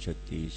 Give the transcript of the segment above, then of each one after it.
36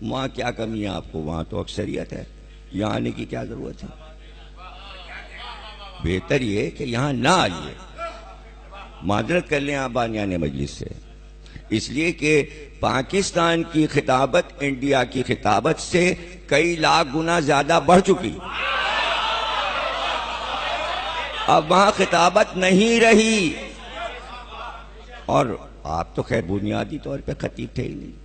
وہاں کیا کمی ہے آپ کو؟ وہاں تو اکثریت ہے، یہاں آنے کی کیا ضرورت ہے؟ بہتر یہ کہ یہاں نہ آئیے، معذرت کر لیں آپ بانیان مجلس سے، اس لیے کہ پاکستان کی خطابت انڈیا کی خطابت سے کئی لاکھ گنا زیادہ بڑھ چکی، اب وہاں خطابت نہیں رہی، اور آپ تو خیر بنیادی طور پہ خطیب تھے ہی نہیں،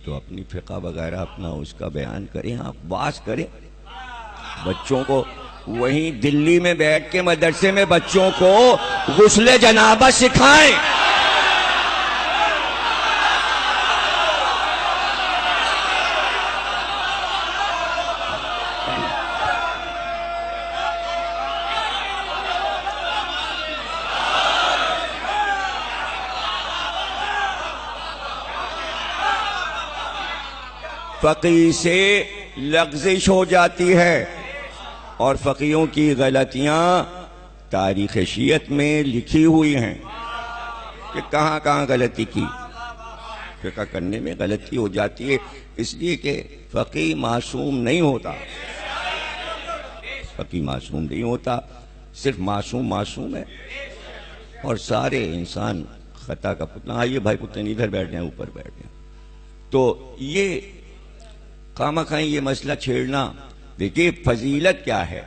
تو اپنی فقہ وغیرہ اپنا اس کا بیان کریں، آپ باز کریں، بچوں کو وہیں دلی میں بیٹھ کے مدرسے میں بچوں کو غسل جنابت سکھائیں، فقی سے لغزش ہو جاتی ہے، اور فقیوں کی غلطیاں تاریخ شیعت میں لکھی ہوئی ہیں کہ کہاں کہاں غلطی کی، فقہ کرنے میں غلطی ہو جاتی ہے، اس لیے کہ فقی معصوم نہیں ہوتا، فقی معصوم نہیں ہوتا، صرف معصوم ہے، اور سارے انسان خطا کا پتلا۔ آئیے بھائی پتن ادھر بیٹھ جائیں، اوپر بیٹھ جائیں۔ تو یہ خواہ یہ مسئلہ چھیڑنا، دیکھیے فضیلت کیا ہے،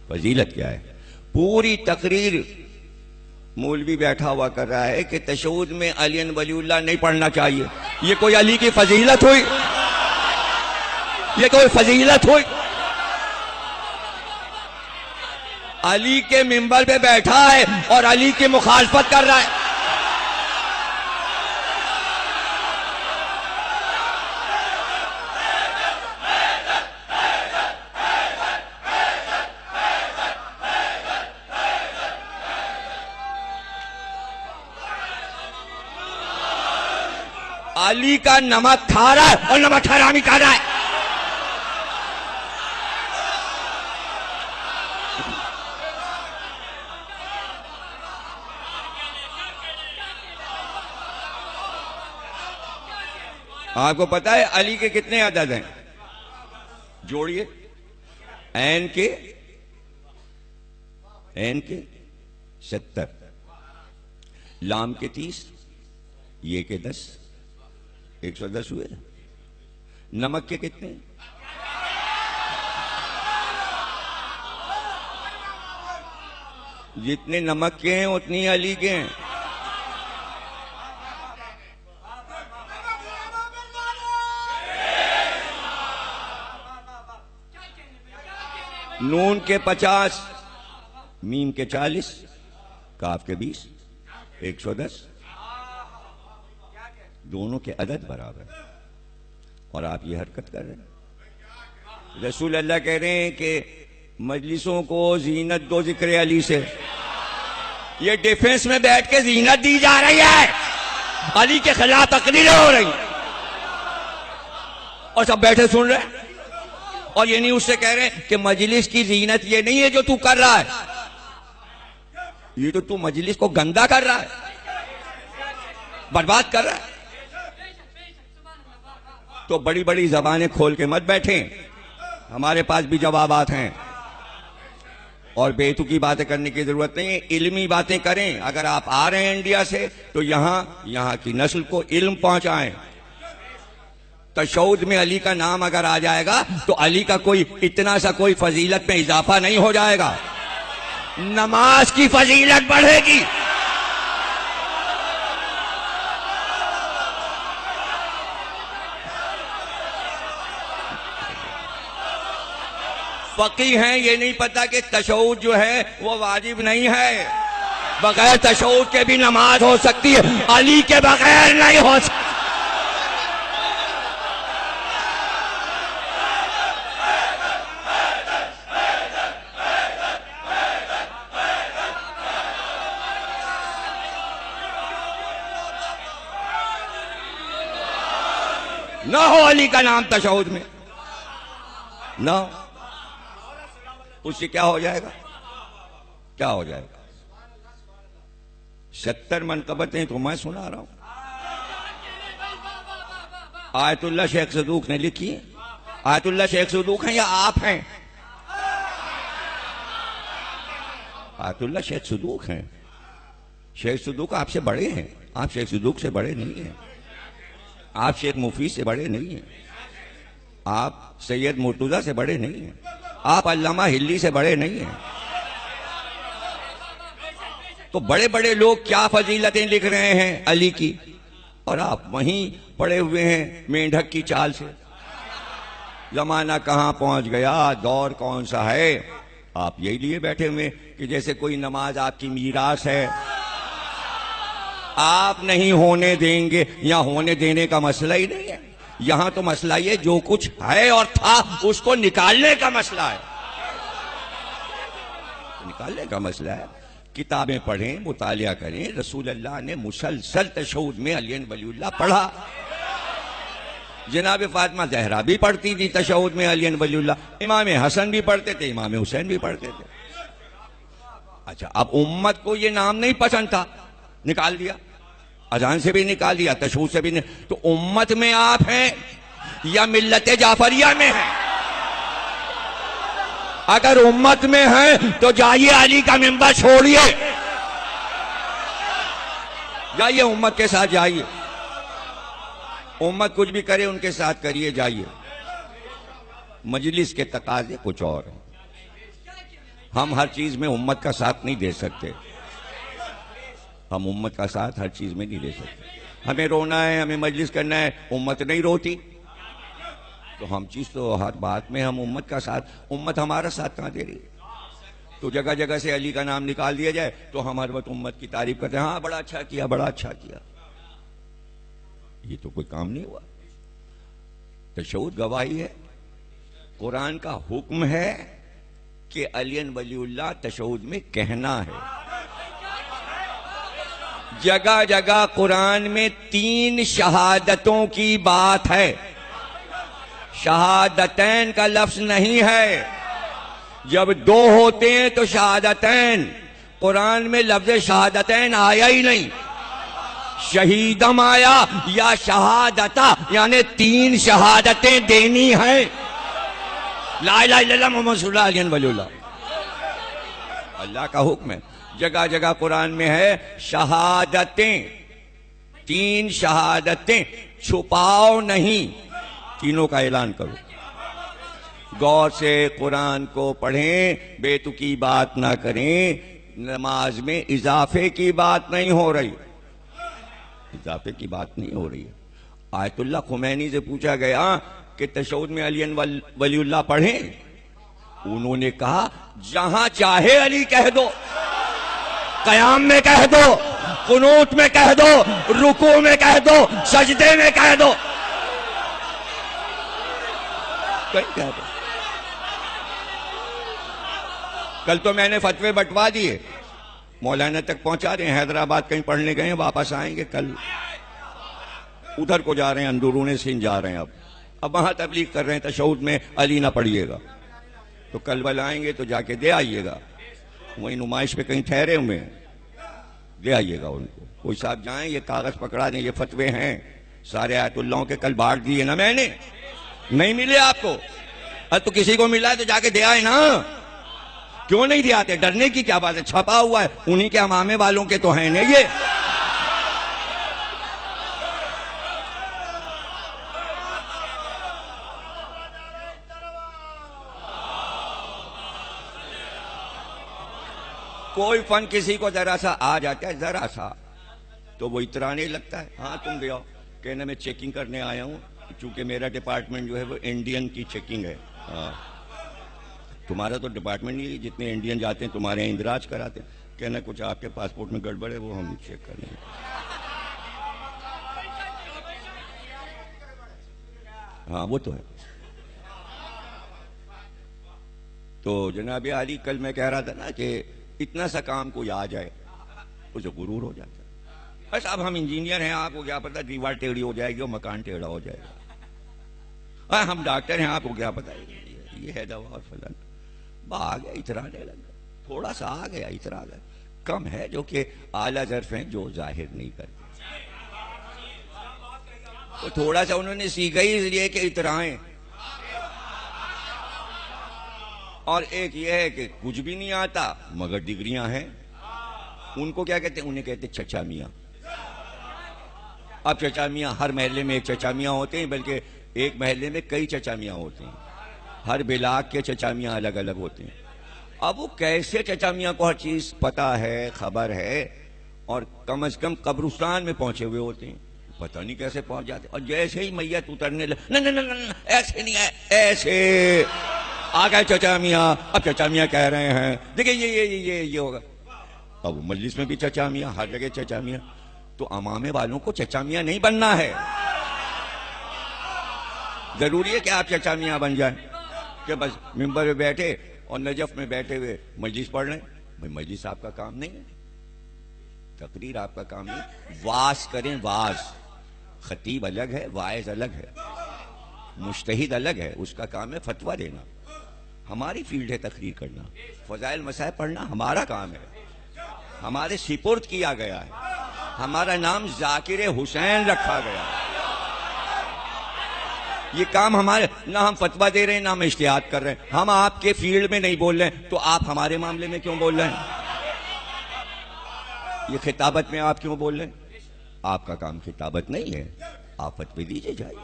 فضیلت کیا ہے؟ پوری تقریر مولوی بیٹھا ہوا کر رہا ہے کہ تشہد میں علی ولی اللہ نہیں پڑھنا چاہیے، یہ کوئی علی کی فضیلت ہوئی؟ یہ کوئی فضیلت ہوئی؟ علی کے منبر پہ بیٹھا ہے اور علی کی مخالفت کر رہا ہے۔ علی کا نمک کھا رہا ہے اور نمک حرامی کھا رہا ہے۔ آپ کو پتا ہے علی کے کتنے عدد ہیں؟ جوڑیے، این کے 70، لام کے 30، یہ کے 10، 110 ہوئے۔ نمک کے کتنے؟ جتنے نمک کے ہیں اتنی علی کے ہیں۔ نون کے 50، میم کے 40، کاف کے 20، 110، دونوں کے عدد برابر، اور آپ یہ حرکت کر رہے ہیں۔ رسول اللہ کہہ رہے ہیں کہ مجلسوں کو زینت دو ذکر علی سے، یہ ڈیفنس میں بیٹھ کے زینت دی جا رہی ہے، علی کے خلاف تقریریں ہو رہی ہیں، اور سب بیٹھے سن رہے ہیں، اور یہ نہیں اس سے کہہ رہے کہ مجلس کی زینت یہ نہیں ہے جو تو کر رہا ہے، یہ تو مجلس کو گندا کر رہا ہے، برباد کر رہا ہے۔ تو بڑی بڑی زبانیں کھول کے مت بیٹھیں، ہمارے پاس بھی جوابات ہیں، اور بیتوکی باتیں کرنے کی ضرورت نہیں ہے، علمی باتیں کریں۔ اگر آپ آ رہے ہیں انڈیا سے تو یہاں کی نسل کو علم پہنچائیں۔ تشہد میں علی کا نام اگر آ جائے گا تو علی کا کوئی اتنا سا کوئی فضیلت میں اضافہ نہیں ہو جائے گا، نماز کی فضیلت بڑھے گی۔ فقی ہیں، یہ نہیں پتا کہ تشہد جو ہے وہ واجب نہیں ہے، بغیر تشہد کے بھی نماز ہو سکتی ہے، علی کے بغیر نہیں ہو سکتی۔ نہ ہو علی کا نام تشہد میں، نہ ہو، اس سے کیا ہو جائے گا؟ کیا ہو جائے گا؟ 70 منقبتیں تو میں سنا رہا ہوں، آیت اللہ شیخ صدوق نے لکھی ہے. آیت اللہ شیخ صدوق ہیں یا آپ ہیں؟ آیت اللہ شیخ صدوق ہیں. شیخ صدوق آپ سے بڑے ہیں. آپ شیخ صدوق سے بڑے نہیں ہیں. آپ شیخ مفید سے بڑے نہیں ہیں. آپ سید مرتضیٰ سے بڑے نہیں ہیں. آپ علامہ ہلی سے بڑے نہیں ہیں. تو بڑے بڑے لوگ کیا فضیلتیں لکھ رہے ہیں علی کی، اور آپ وہیں پڑے ہوئے ہیں مینڈھک کی چال سے. زمانہ کہاں پہنچ گیا، دور کون سا ہے. آپ یہی لیے بیٹھے ہوئے کہ جیسے کوئی نماز آپ کی میراث ہے، آپ نہیں ہونے دیں گے. یا ہونے دینے کا مسئلہ ہی نہیں ہے. یہاں تو مسئلہ یہ جو کچھ ہے اور تھا اس کو نکالنے کا مسئلہ ہے. نکالنے کا مسئلہ ہے. کتابیں پڑھیں، مطالعہ کریں. رسول اللہ نے مسلسل تشہد میں علی ولی اللہ پڑھا. جناب فاطمہ زہرا بھی پڑھتی تھی تشہد میں علی ولی اللہ. امام حسن بھی پڑھتے تھے، امام حسین بھی پڑھتے تھے. اچھا، اب امت کو یہ نام نہیں پسند تھا، نکال دیا. اذان سے بھی نکال دیا، تشہد سے بھی تو امت میں آپ ہیں یا ملت جعفریہ میں ہیں؟ اگر امت میں ہیں تو جائیے علی کا منبر چھوڑیے، جائیے امت کے ساتھ جائیے. امت کچھ بھی کرے ان کے ساتھ کریے، جائیے. مجلس کے تقاضے کچھ اور ہیں. ہم ہر چیز میں امت کا ساتھ نہیں دے سکتے. ہم امت کا ساتھ ہر چیز میں نہیں دے سکتے. ہمیں رونا ہے، ہمیں مجلس کرنا ہے، امت نہیں روتی تو ہم چیز تو ہر بات میں ہم امت کا ساتھ. امت ہمارا ساتھ کہاں دے رہی؟ تو جگہ جگہ سے علی کا نام نکال دیا جائے تو ہم ہر وقت امت کی تعریف کرتے ہیں. ہاں بڑا اچھا کیا، بڑا اچھا کیا. یہ تو کوئی کام نہیں ہوا. تشہد گواہی ہے. قرآن کا حکم ہے کہ علی ولی اللہ تشہد میں کہنا ہے. جگہ جگہ قرآن میں 3 شہادتوں کی بات ہے. شہادتین کا لفظ نہیں ہے. جب 2 ہوتے ہیں تو شہادتین. قرآن میں لفظ شہادتین آیا ہی نہیں. شہیدم آیا یا شہادتا، یعنی 3 شہادتیں دینی ہیں. لا الہ الا اللہ محمد صلی اللہ علیہ ولی اللہ. اللہ کا حکم ہے. جگہ جگہ قرآن میں ہے شہادتیں. 3 شہادتیں. چھپاؤ نہیں، تینوں کا اعلان کرو. غور سے قرآن کو پڑھیں، بے تکی بات نہ کریں. نماز میں اضافے کی بات نہیں ہو رہی. اضافے کی بات نہیں ہو رہی ہے. آیت اللہ خمینی سے پوچھا گیا کہ تشہد میں علی ولی اللہ پڑھیں؟ انہوں نے کہا جہاں چاہے علی کہہ دو. قیام میں کہہ دو، قنوت میں کہہ دو، رکوع میں کہہ دو، سجدے میں کہہ دو، کہیں کہہ دو. کل تو میں نے فتوے بٹوا دیے، مولانا تک پہنچا رہے ہیں. حیدرآباد کہیں پڑھنے گئے ہیں، واپس آئیں گے. کل ادھر کو جا رہے ہیں، اندرون سندھ جا رہے ہیں. اب وہاں تبلیغ کر رہے ہیں تشہد میں علی نہ پڑھیے گا. تو کل بل آئیں گے تو جا کے دے آئیے گا. وہی نمائش پہ کہیں ٹھہرے ہوئے ہیں، دے آئیے گا ان کو. کوئی صاحب جائیں، یہ کاغذ پکڑا دیں، یہ فتوے ہیں سارے آیت اللہ کے. کل بانٹ دیے نا میں نے. نہیں ملے آپ کو؟ تو کسی کو ملا ہے تو جا کے دے آئے نا. کیوں نہیں دے آتے؟ ڈرنے کی کیا بات ہے؟ چھپا ہوا ہے. انہی کے امامے والوں کے تو ہیں نا یہ. کوئی فن کسی کو ذرا سا آ جاتا ہے، ذرا سا، تو وہ اترانے لگتا ہے. ہاں تم دے آؤ. کہنا میں چیکنگ کرنے آیا ہوں، چونکہ میرا ڈپارٹمنٹ جو ہے وہ انڈین کی چیکنگ ہے. ہاں تمہارا تو ڈپارٹمنٹ نہیں، جتنے انڈین جاتے ہیں تمہارے یہاں اندراج کراتے ہیں. کہنا کچھ آپ کے پاسپورٹ میں گڑبڑ ہے، وہ ہم چیک کر لیں گے. ہاں وہ تو ہے. تو جناب عالی کل میں کہہ رہا تھا نا کہ اتنا سا کام کوئی آ جائے اسے غرور ہو جاتا ہے. بس اب ہم انجینئر ہیں، آپ کو کیا پتا دیوار ٹیڑھی ہو جائے گی اور مکان ٹیڑھا ہو جائے گا. ہم ڈاکٹر ہیں، آپ کو کیا پتا یہ ہے دوا اور فلان. آ گیا اترانے لگا، تھوڑا سا آ گیا اترا گیا. کم ہے جو کہ اعلیٰ ظرف ہیں جو ظاہر نہیں کرتے. تو تھوڑا سا انہوں نے سیکھا ہی اس لیے کہ اترائیں. اور ایک یہ ہے کہ کچھ بھی نہیں آتا مگر ڈگریاں ہیں. ان کو کیا کہتے ہیں؟ انہیں کہتے ہیں چچا میاں. اب چچا میاں ہر محلے میں ایک چچا میاں ہوتے ہیں، بلکہ ایک محلے میں کئی چچا میاں ہوتے ہیں. ہر بلاک کے چچا میاں الگ الگ ہوتے ہیں. اب وہ کیسے چچا میاں کو ہر چیز پتا ہے، خبر ہے، اور کم از کم قبرستان میں پہنچے ہوئے ہوتے ہیں. پتہ نہیں کیسے پہنچ جاتے. اور جیسے ہی میت اترنے لگے، نہیں ایسے نہیں ہے، ایسے آ گئے چچا میاں. اب چچا میاں کہہ رہے ہیں دیکھیں یہ ہوگا. اب مجلس میں بھی چچا میاں، ہر جگہ چچا میاں. تو عوام والوں کو چچا میاں نہیں بننا ہے. ضروری ہے کہ آپ چچا میاں بن جائیں کہ بس ممبر پہ بیٹھے اور نجف میں بیٹھے ہوئے مجلس پڑھ رہے ہیں. بھائی مجلس آپ کا کام نہیں ہے، تقریر آپ کا کام نہیں. واز کریں، واز. خطیب الگ ہے، واعظ الگ ہے، مجتہد الگ ہے، اس کا کام ہے فتویٰ دینا. ہماری فیلڈ ہے تقریر کرنا، فضائل مسائل پڑھنا ہمارا کام ہے، ہمارے سپرد کیا گیا ہے. ہمارا نام ذاکر حسین رکھا گیا ہے. یہ کام ہمارے، نہ ہم فتویٰ دے رہے ہیں نہ ہم اجتہاد کر رہے ہیں. ہم آپ کے فیلڈ میں نہیں بول رہے ہیں تو آپ ہمارے معاملے میں کیوں بول رہے ہیں؟ یہ خطابت میں آپ کیوں بول رہے ہیں؟ آپ کا کام خطابت نہیں ہے. آپ فتوے دیجئے، جائیے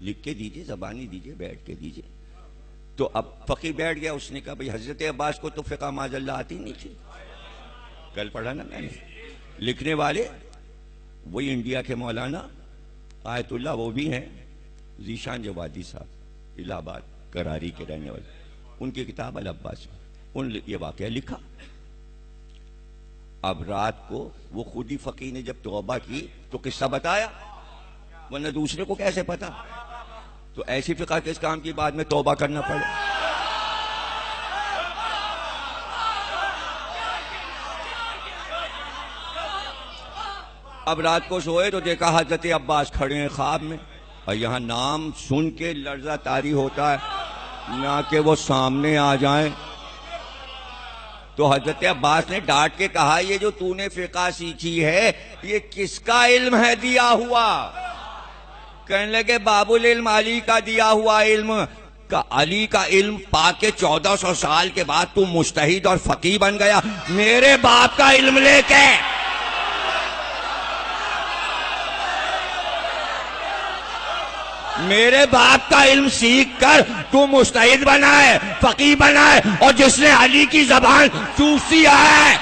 لکھ کے دیجئے، زبانی دیجئے، بیٹھ کے دیجئے. تو اب فقی بیٹھ گیا، اس نے کہا بھئی حضرت عباس کو تو فقہ معاذ اللہ آتی نہیں تھی. کل پڑھا نا میں نے. لکھنے والے وہی انڈیا کے مولانا آیت اللہ وہ بھی ہیں، ذیشان جوادی صاحب، الہ آباد کراری کے رہنے والے. ان کی کتاب العباس میں ان یہ واقعہ لکھا. اب رات کو وہ خود ہی فقی نے جب توبہ کی تو قصہ بتایا، ورنہ دوسرے کو کیسے پتا؟ تو ایسی فقہ کے اس کام کی بعد میں توبہ کرنا پڑے. اب رات کو سوئے تو دیکھا حضرت عباس کھڑے ہیں خواب میں، اور یہاں نام سن کے لرزہ طاری ہوتا ہے نہ کہ وہ سامنے آ جائیں. تو حضرت عباس نے ڈانٹ کے کہا یہ جو تو نے فقہ سیکھی ہے یہ کس کا علم ہے دیا ہوا؟ کہنے لگے باب العلم علی کا دیا ہوا علم. کا علی کا علم پا کے 1400 سال کے بعد تو مجتہد اور فقیہ بن گیا. میرے باپ کا علم لے کے میرے باپ کا علم سیکھ کر تو مجتہد بنا ہے، فقیہ بنا ہے، اور جس نے علی کی زبان چوسی ہے.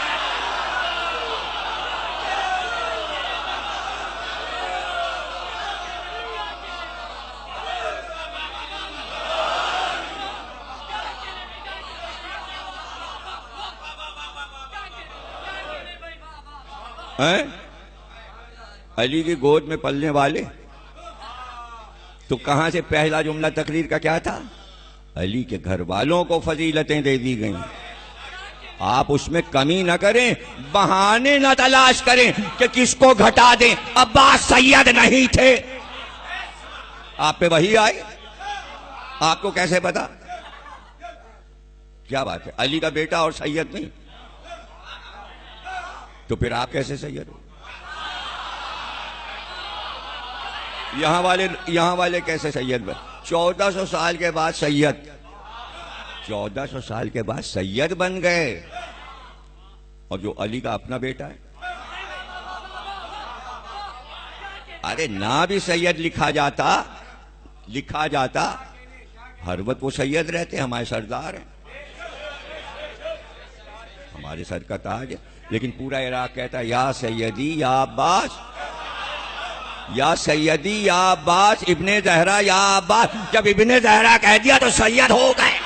علی کی گود میں پلنے والے. تو کہاں سے پہلا جملہ تقریر کا کیا تھا؟ علی کے گھر والوں کو فضیلتیں دے دی گئیں. آپ اس میں کمی نہ کریں، بہانے نہ تلاش کریں کہ کس کو گھٹا دیں. عباس سید نہیں تھے. آپ پہ وحی آئی، آپ کو کیسے پتا؟ کیا بات ہے، علی کا بیٹا اور سید نہیں؟ تو پھر آپ کیسے سید ہو؟ یہاں والے کیسے سید بن؟ 1400 سال کے بعد سید، 1400 سال کے بعد سید بن گئے. اور جو علی کا اپنا بیٹا ہے، ارے نہ بھی سید لکھا جاتا ہر وقت وہ سید رہتے. ہمارے سردار ہیں، ہمارے سر کا تاج ہے. لیکن پورا عراق کہتا ہے یا سیدی یا عباس، یا سیدی یا عباس، ابن زہرا یا عباس. جب ابن زہرا کہہ دیا تو سید ہو گئے.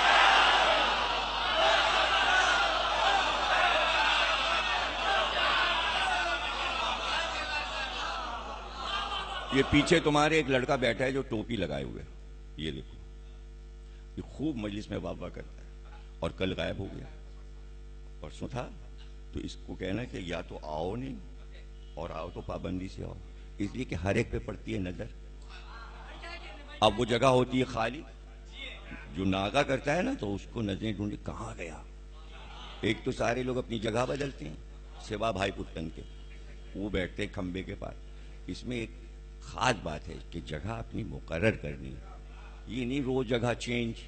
یہ پیچھے تمہارے ایک لڑکا بیٹھا ہے جو ٹوپی لگائے ہوئے، یہ دیکھو، یہ خوب مجلس میں واہ واہ کرتا ہے، اور کل غائب ہو گیا. پرسوں تھا. تو اس کو کہنا کہ یا تو آؤ نہیں، اور آؤ تو پابندی سے آؤ، اس لیے کہ ہر ایک پہ پڑتی ہے نظر. اب وہ جگہ ہوتی ہے خالی، جو ناغہ کرتا ہے نا تو اس کو نظریں ڈھونڈی کہاں گیا. ایک تو سارے لوگ اپنی جگہ بدلتے ہیں سوا بھائی پتن کے، وہ بیٹھتے ہیں کھمبے کے پاس. اس میں ایک خاص بات ہے کہ جگہ اپنی مقرر کرنی، یہ نہیں روز جگہ چینج.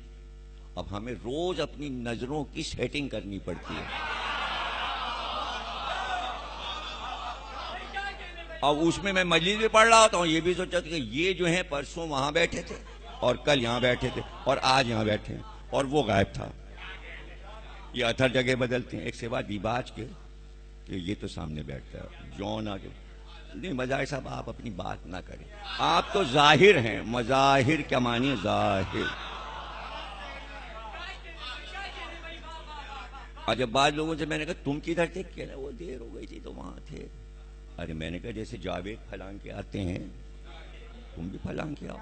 اب ہمیں روز اپنی نظروں کی سیٹنگ کرنی پڑتی ہے. اب اس میں مجلس بھی پڑھ رہا ہوتا ہوں، یہ بھی سوچا کہ یہ جو ہیں پرسوں وہاں بیٹھے تھے اور کل یہاں بیٹھے تھے اور آج یہاں بیٹھے ہیں اور وہ غائب تھا. یہ اتھر جگہ بدلتے ہیں. ایک سوا دیباج کے کہ یہ تو سامنے بیٹھتا ہے جون آگے. نہیں مظاہر صاحب آپ اپنی بات نہ کریں، آپ تو ظاہر ہیں. مظاہر کیا معنی ہے؟ ظاہر. اور جب بعض لوگوں سے میں نے کہا تم کدھر تھے، کہہ رہے وہ دیر ہو گئی تھی تو وہاں تھے. ارے میں نے کہا جیسے جاوید پھلانگ کے آتے ہیں تم بھی پھلانگ کے آؤ،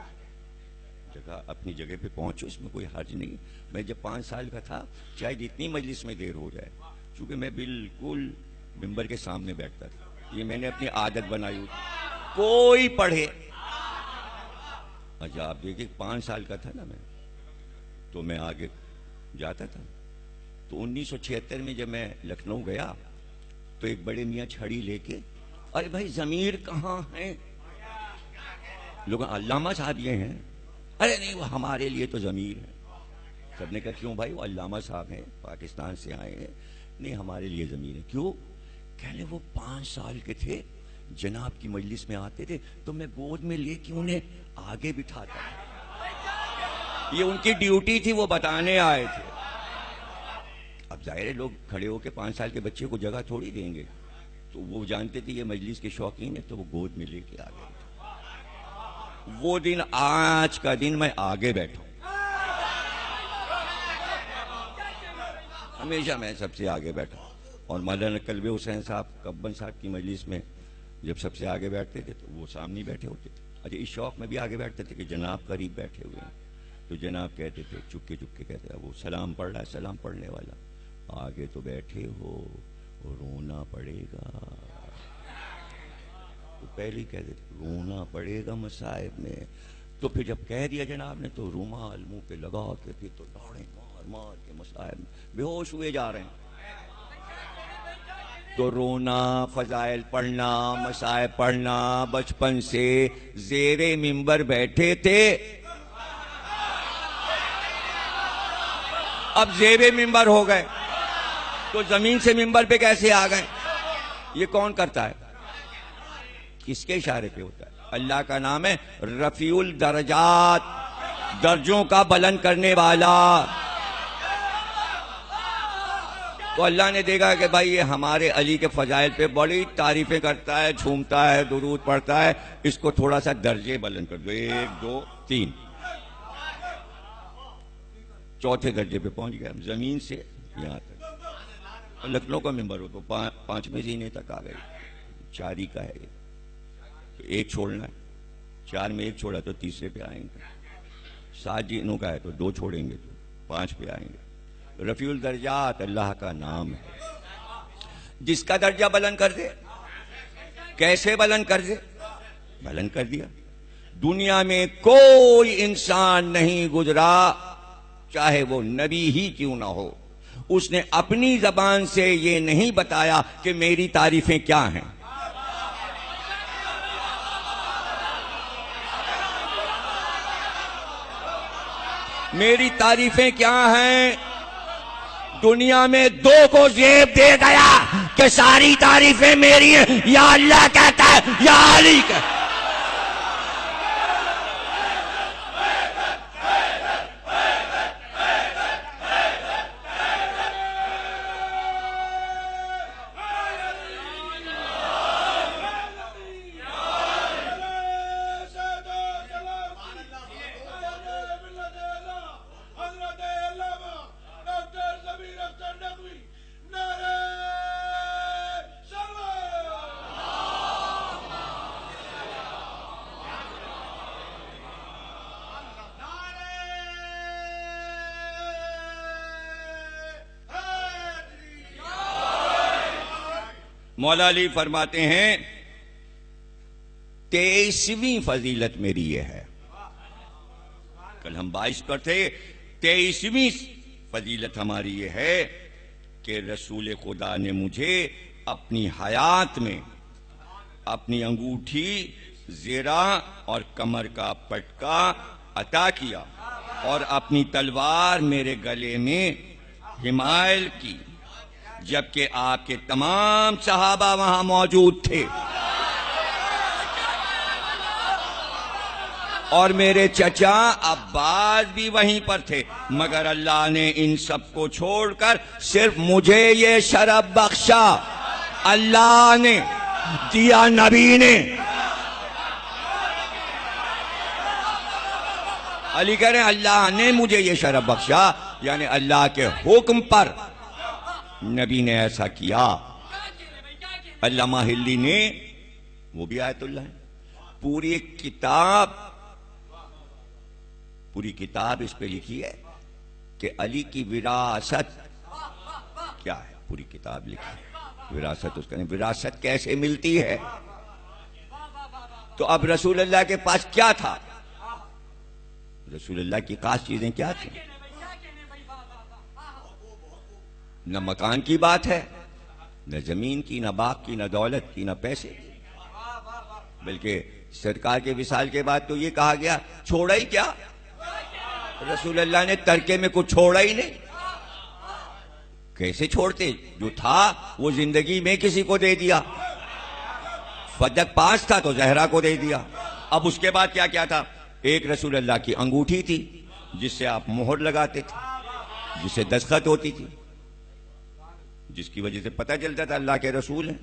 جگہ اپنی جگہ پہ پہنچو، اس میں کوئی حرج نہیں. میں جب 5 سال کا تھا چاہے جتنی مجلس میں دیر ہو جائے، چونکہ میں بالکل ممبر کے سامنے بیٹھتا تھا، یہ میں نے اپنی عادت بنائی ہوئی. کوئی پڑھے. اچھا آپ دیکھیں 5 سال کا تھا نا میں، تو میں آگے جاتا تھا. تو 1976 میں جب میں لکھنؤ گیا تو ایک بڑے میاں چھڑی لے کے، ارے بھائی ضمیر کہاں ہیں؟ لوگ علامہ صاحب یہ ہیں. ارے نہیں وہ ہمارے لیے تو ضمیر ہے. سب نے کہا کیوں بھائی؟ وہ علامہ صاحب ہیں پاکستان سے آئے ہیں. نہیں ہمارے لیے ضمیر ہے. کیوں؟ کہنے وہ 5 سال کے تھے، جناب کی مجلس میں آتے تھے تو میں گود میں لے کے انہیں آگے بٹھاتا تھا. یہ ان کی ڈیوٹی تھی، وہ بتانے آئے تھے. اب ظاہر ہے لوگ کھڑے ہو کے 5 سال کے بچے کو جگہ تھوڑی دیں گے، تو وہ جانتے تھے یہ مجلس کے شوقین ہے تو وہ گود میں لے کے آ گئے. وہ دن آج کا دن میں آگے بیٹھا ہوں، ہمیشہ میں سب سے آگے بیٹھا. اور مولانا قلب حسین صاحب کبن صاحب کی مجلس میں جب سب سے آگے بیٹھتے تھے تو وہ سامنے بیٹھے ہوتے تھے. اچھا اس شوق میں بھی آگے بیٹھتے تھے کہ جناب قریب بیٹھے ہوئے ہیں تو جناب کہتے تھے چپکے چپکے کہتے ہیں وہ سلام پڑھ رہا ہے، سلام پڑھنے والا آگے تو بیٹھے ہو رونا پڑے گا. تو پہلے کہتے تھے رونا پڑے گا مصائب میں. تو پھر جب کہہ دیا جناب نے تو رومال منہ پہ لگا کے پھر تو دوڑے مار مار کے مصائب میں بے ہوش ہوئے جا رہے ہیں. تو رونا، فضائل پڑھنا، مصائب پڑھنا بچپن سے زیر منبر بیٹھے تھے. اب زیر منبر ہو گئے تو زمین سے منبر پہ کیسے آ گئے؟ یہ کون کرتا ہے؟ کس کے اشارے پہ ہوتا ہے؟ اللہ کا نام ہے رفیع الدرجات، درجوں کا بلند کرنے والا. تو اللہ نے دیکھا کہ بھائی یہ ہمارے علی کے فضائل پہ بڑی تعریفیں کرتا ہے، جھومتا ہے، درود پڑھتا ہے، اس کو تھوڑا سا درجے بلند کر دو. 1 2 3 چوتھے درجے پہ پہنچ گیا، زمین سے یہاں تک. لکھنؤ کا ممبر ہو تو 5ویں زینے تک آ گئے. 4 ہی کا ہے یہ، تو 1 چھوڑنا ہے. 4 میں 1 چھوڑا تو تیسرے پہ آئیں گے. 7 زینوں کا ہے تو 2 چھوڑیں گے تو 5 پہ آئیں گے. رفیع الدرجات اللہ کا نام ہے، جس کا درجہ بلند کر دے. کیسے بلند کر دے؟ بلند کر دیا. دنیا میں کوئی انسان نہیں گزرا چاہے وہ نبی ہی کیوں نہ ہو، اس نے اپنی زبان سے یہ نہیں بتایا کہ میری تعریفیں کیا ہیں. میری تعریفیں کیا ہیں؟ دنیا میں 2 کو زیب دے گیا کہ ساری تعریفیں میری ہیں. یا اللہ کہتا ہے یا علی کہتا ہے. مولا علی فرماتے ہیں 23ویں فضیلت میری یہ ہے. کل ہم 22 پر تھے، 23ویں فضیلت ہماری یہ ہے کہ رسول خدا نے مجھے اپنی حیات میں اپنی انگوٹھی زیرہ اور کمر کا پٹکا عطا کیا اور اپنی تلوار میرے گلے میں حمائل کی، جبکہ آپ کے تمام صحابہ وہاں موجود تھے اور میرے چچا عباس بھی وہیں پر تھے، مگر اللہ نے ان سب کو چھوڑ کر صرف مجھے یہ شرف بخشا، اللہ نے دیا، نبی نے۔ علی کہہ رہے ہیں اللہ نے مجھے یہ شرف بخشا، یعنی اللہ کے حکم پر نبی نے ایسا کیا۔ علامہ ہلی نے، وہ بھی آیت اللہ ہے، پوری کتاب اس پہ لکھی ہے کہ علی کی وراثت کیا ہے، پوری کتاب لکھی ہے وراثت، اس کا نہیں، وراثت کیسے ملتی ہے۔ تو اب رسول اللہ کے پاس کیا تھا، رسول اللہ کی خاص چیزیں کیا تھیں؟ نہ مکان کی بات ہے، نہ زمین کی، نہ باغ کی، نہ دولت کی، نہ پیسے کی، بلکہ سرکار کے وصال کے بعد تو یہ کہا گیا چھوڑا ہی کیا، رسول اللہ نے ترکے میں کچھ چھوڑا ہی نہیں۔ کیسے چھوڑتے، جو تھا وہ زندگی میں کسی کو دے دیا، فدق پاس تھا تو زہرا کو دے دیا۔ اب اس کے بعد کیا کیا تھا، ایک رسول اللہ کی انگوٹھی تھی جس سے آپ مہر لگاتے تھے، جس سے دستخط ہوتی تھی، جس کی وجہ سے پتہ چلتا تھا اللہ کے رسول ہیں،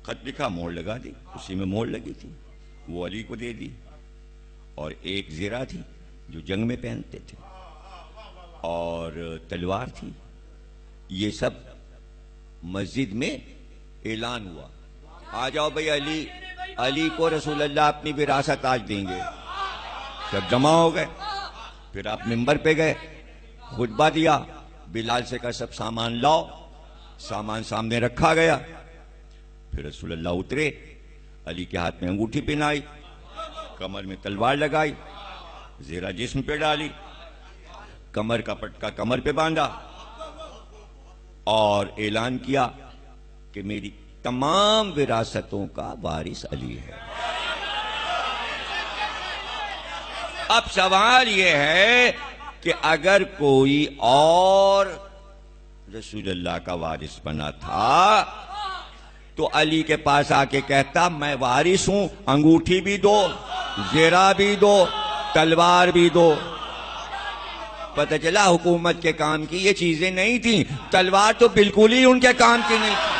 خط لکھا مہر لگا دی، اسی میں مہر لگی تھی، وہ علی کو دے دی۔ اور ایک زیرہ تھی جو جنگ میں پہنتے تھے، اور تلوار تھی۔ یہ سب مسجد میں اعلان ہوا، آ جاؤ بھئی، علی کو رسول اللہ اپنی وراثت آج دیں گے۔ سب جمع ہو گئے، پھر آپ منبر پہ گئے، خطبہ دیا، بلال سے کہا سب سامان لاؤ، سامان سامنے رکھا گیا، پھر رسول اللہ اترے، علی کے ہاتھ میں انگوٹھی پہنائی، کمر میں تلوار لگائی، زیرہ جسم پہ ڈالی، کمر کا پٹکا کمر پہ باندھا، اور اعلان کیا کہ میری تمام وراثتوں کا وارث علی ہے۔ اب سوال یہ ہے کہ اگر کوئی اور رسول اللہ کا وارث بنا تھا تو علی کے پاس آ کے کہتا میں وارث ہوں، انگوٹھی بھی دو، زیرہ بھی دو، تلوار بھی دو۔ پتہ چلا حکومت کے کام کی یہ چیزیں نہیں تھیں، تلوار تو بالکل ہی ان کے کام کی نہیں تھی۔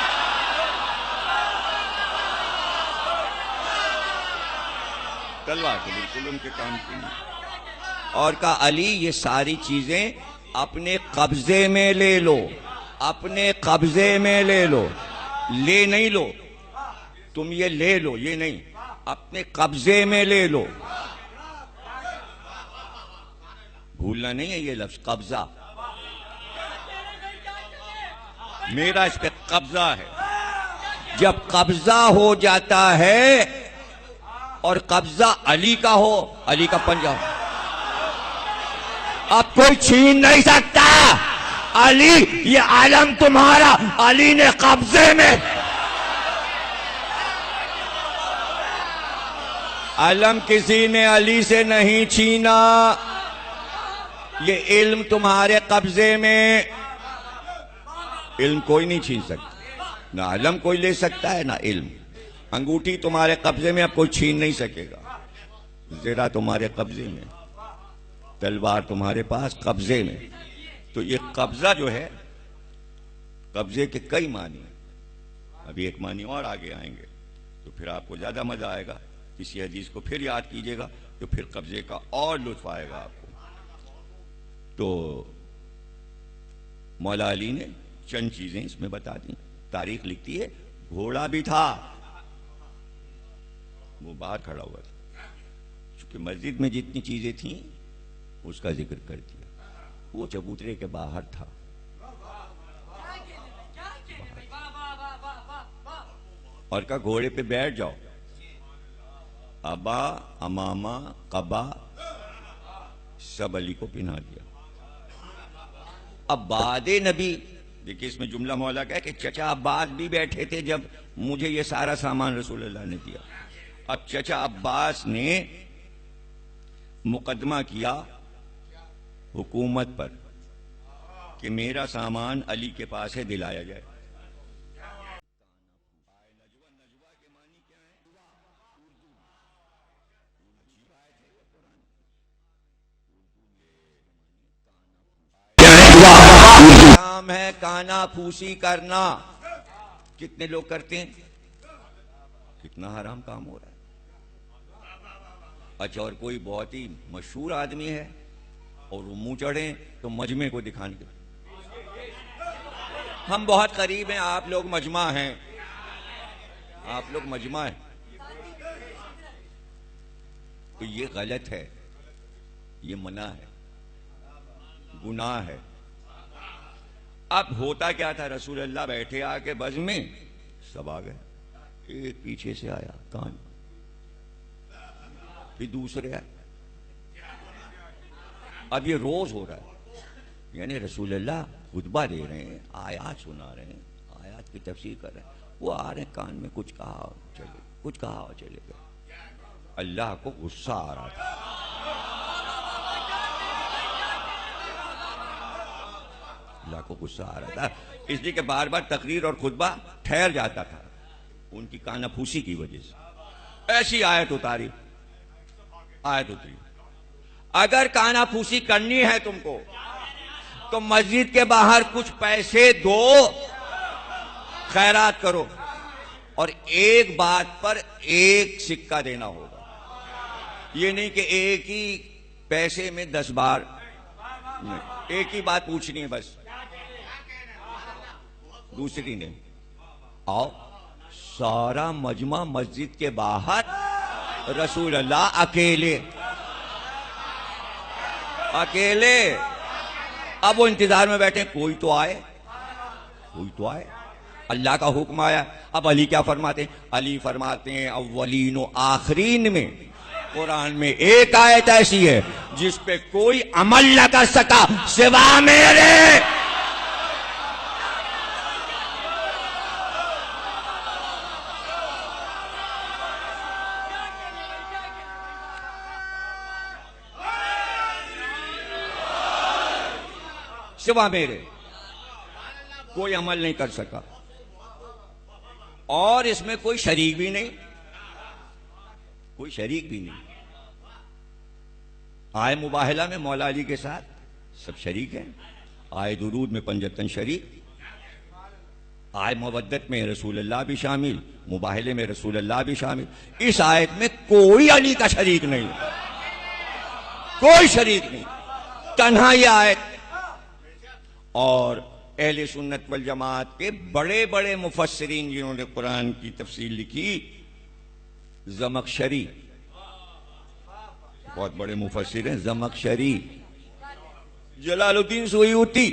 تلوار تو بالکل ان کے کام کی نہیں، اور کہا علی یہ ساری چیزیں اپنے قبضے میں لے لو، اپنے قبضے میں لے لو، لے نہیں لو تم، یہ لے لو، یہ نہیں، اپنے قبضے میں لے لو۔ بھولنا نہیں ہے یہ لفظ قبضہ، میرا اس پہ قبضہ ہے۔ جب قبضہ ہو جاتا ہے اور قبضہ علی کا ہو، علی کا پنجہ ہو، اب کوئی چھین نہیں سکتا۔ علی یہ عالم تمہارا، علی نے قبضے میں، علم کسی نے علی سے نہیں چھینا، یہ علم تمہارے قبضے میں، علم کوئی نہیں چھین سکتا، نہ علم کوئی لے سکتا ہے نہ علم۔ انگوٹھی تمہارے قبضے میں، اب کوئی چھین نہیں سکے گا، زیرہ تمہارے قبضے میں، تلوار تمہارے پاس قبضے میں۔ تو یہ قبضہ جو ہے، قبضے کے کئی معنی ہیں، ابھی ایک معنی اور آگے آئیں گے تو پھر آپ کو زیادہ مزہ آئے گا، کسی حدیث کو پھر یاد کیجئے گا تو پھر قبضے کا اور لطف آئے گا آپ کو۔ تو مولا علی نے چند چیزیں اس میں بتا دیں۔ تاریخ لکھتی ہے گھوڑا بھی تھا، وہ باہر کھڑا ہوا تھا، چونکہ مسجد میں جتنی چیزیں تھیں اس کا ذکر کر دیا، وہ چبوترے کے باہر تھا۔ اور کہا گھوڑے پہ بیٹھ جاؤ، ابا، امامہ، قبا سب علی کو پہنا دیا۔ اب بعد نبی، دیکھیں اس میں جملہ مولا کا ہے کہ چچا عباس بھی بیٹھے تھے جب مجھے یہ سارا سامان رسول اللہ نے دیا، اب چچا عباس نے مقدمہ کیا حکومت پر کہ میرا سامان علی کے پاس ہے، دلایا جائے۔ کام ہے کانا پھوسی کرنا، کتنے لوگ کرتے ہیں؟ کتنا حرام کام ہو رہا ہے۔ اچھا، اور کوئی بہت ہی مشہور آدمی ہے اور وہ منہ چڑھے تو مجمع کو دکھانے کے، ہم بہت قریب ہیں، آپ لوگ مجمع ہیں، آپ لوگ مجمع ہیں، تو یہ غلط ہے، یہ منع ہے، گناہ ہے۔ اب ہوتا کیا تھا، رسول اللہ بیٹھے آ کے بز میں، سب آ گئے، ایک پیچھے سے آیا کان، پھر دوسرے آئے۔ اب یہ روز ہو رہا ہے، یعنی رسول اللہ خطبہ دے رہے ہیں، آیات سنا رہے ہیں، آیات کی تفسیر کر رہے ہیں، وہ آ رہے ہیں کان میں، کچھ کہا چلے، کچھ کہا چلے گئے۔ اللہ کو غصہ آ رہا تھا، اللہ کو غصہ آ رہا تھا، اس لیے کہ بار بار تقریر اور خطبہ ٹھہر جاتا تھا ان کی کانا پھوسی کی وجہ سے۔ ایسی آیت اتاری، آیت اتری، اگر کانا پھوسی کرنی ہے تم کو تو مسجد کے باہر کچھ پیسے دو، خیرات کرو، اور ایک بات پر ایک سکہ دینا ہوگا، یہ نہیں کہ ایک ہی پیسے میں 10 بار، ایک ہی بات پوچھنی ہے بس، دوسری نہیں۔ آؤ سارا مجمع مسجد کے باہر، رسول اللہ اکیلے، اکیلے، اب وہ انتظار میں بیٹھے، کوئی تو آئے، کوئی تو آئے۔ اللہ کا حکم آیا۔ اب علی کیا فرماتے ہیں؟ علی فرماتے ہیں اولین و آخرین میں قرآن میں ایک آیت ایسی ہے جس پہ کوئی عمل نہ کر سکا سوا میرے۔ سوا میرے کوئی عمل نہیں کر سکا، اور اس میں کوئی شریک بھی نہیں، کوئی شریک بھی نہیں۔ آئے مباہلہ میں مولا علی کے ساتھ سب شریک ہیں، آئے درود میں پنجتن شریک، آئے مودت میں رسول اللہ بھی شامل، مباہلے میں رسول اللہ بھی شامل۔ اس آیت میں کوئی علی کا شریک نہیں، کوئی شریک نہیں، تنہا یہ آیت۔ اور اہل سنت والجماعت کے بڑے بڑے مفسرین جنہوں نے قرآن کی تفسیر لکھی، زمخشری، بہت بڑے مفسر ہیں، زمخشری، جلال الدین سیوطی،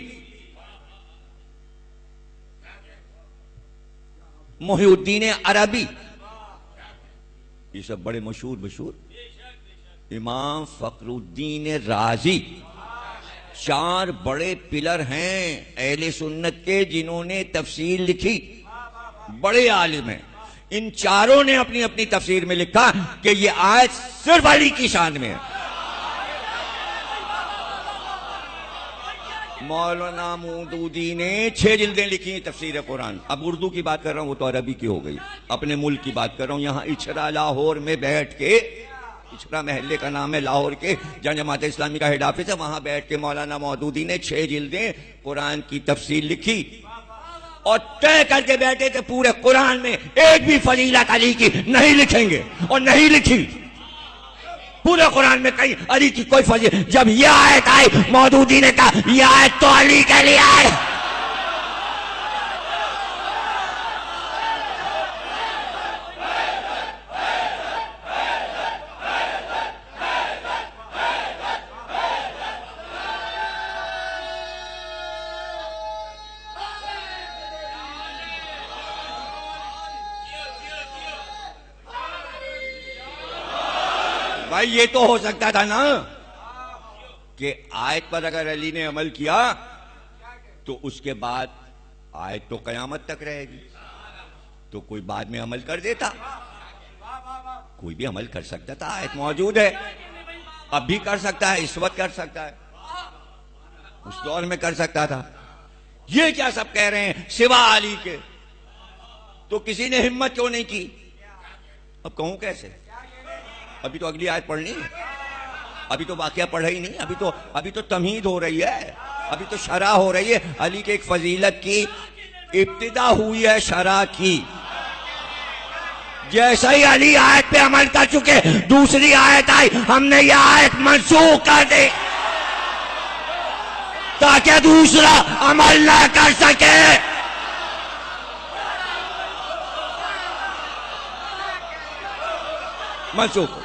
محی الدین عربی، یہ سب بڑے مشہور، امام فخر الدین رازی، 4 بڑے پلر ہیں اہل سنت کے جنہوں نے تفسیر لکھی، بڑے عالم ہیں۔ ان چاروں نے اپنی اپنی تفسیر میں لکھا کہ یہ آیت صرف علی کی شان میں ہے۔ مولانا مودودی نے 6 جلدیں لکھی ہیں تفسیر قرآن۔ اب اردو کی بات کر رہا ہوں، وہ تو عربی کی ہو گئی، اپنے ملک کی بات کر رہا ہوں۔ یہاں اچھرا لاہور میں بیٹھ کے، اچھرا محلے کا نام ہے لاہور کے، جہاں جماعت اسلامی کا ہیڈ آفس ہے، وہاں بیٹھ کے مولانا مودودی نے 6 جلدیں قرآن کی تفسیر لکھی، اور طے کر کے بیٹھے تھے پورے قرآن میں ایک بھی فضیلت علی کی نہیں لکھیں گے، اور نہیں لکھی۔ پورے قرآن میں کہیں علی کی کوئی فضیلت، جب یہ آیت آئی مودودی نے کہا یہ آیت تو علی کے لیے آئے۔ بھائی یہ تو ہو سکتا تھا نا کہ آیت پر اگر علی نے عمل کیا تو اس کے بعد آیت تو قیامت تک رہے گی، تو کوئی بعد میں عمل کر دیتا۔ کوئی بھی عمل کر سکتا تھا، آیت موجود ہے، اب بھی کر سکتا ہے، اس وقت کر سکتا ہے، اس دور میں کر سکتا تھا۔ یہ کیا سب کہہ رہے ہیں سوا علی کے؟ تو کسی نے ہمت کیوں نہیں کی؟ اب کہوں کیسے؟ ابھی تو اگلی آیت پڑھنی ہے، ابھی تو واقعہ پڑھا ہی نہیں، ابھی تو تمہید ہو رہی ہے، ابھی تو شرح ہو رہی ہے۔ علی کے ایک فضیلت کی ابتدا ہوئی ہے شرح کی۔ جیسا ہی علی آیت پہ عمل کر چکے، دوسری آیت آئی، ہم نے یہ آیت منسوخ کر دی تاکہ دوسرا عمل نہ کر سکے۔ منسوخ۔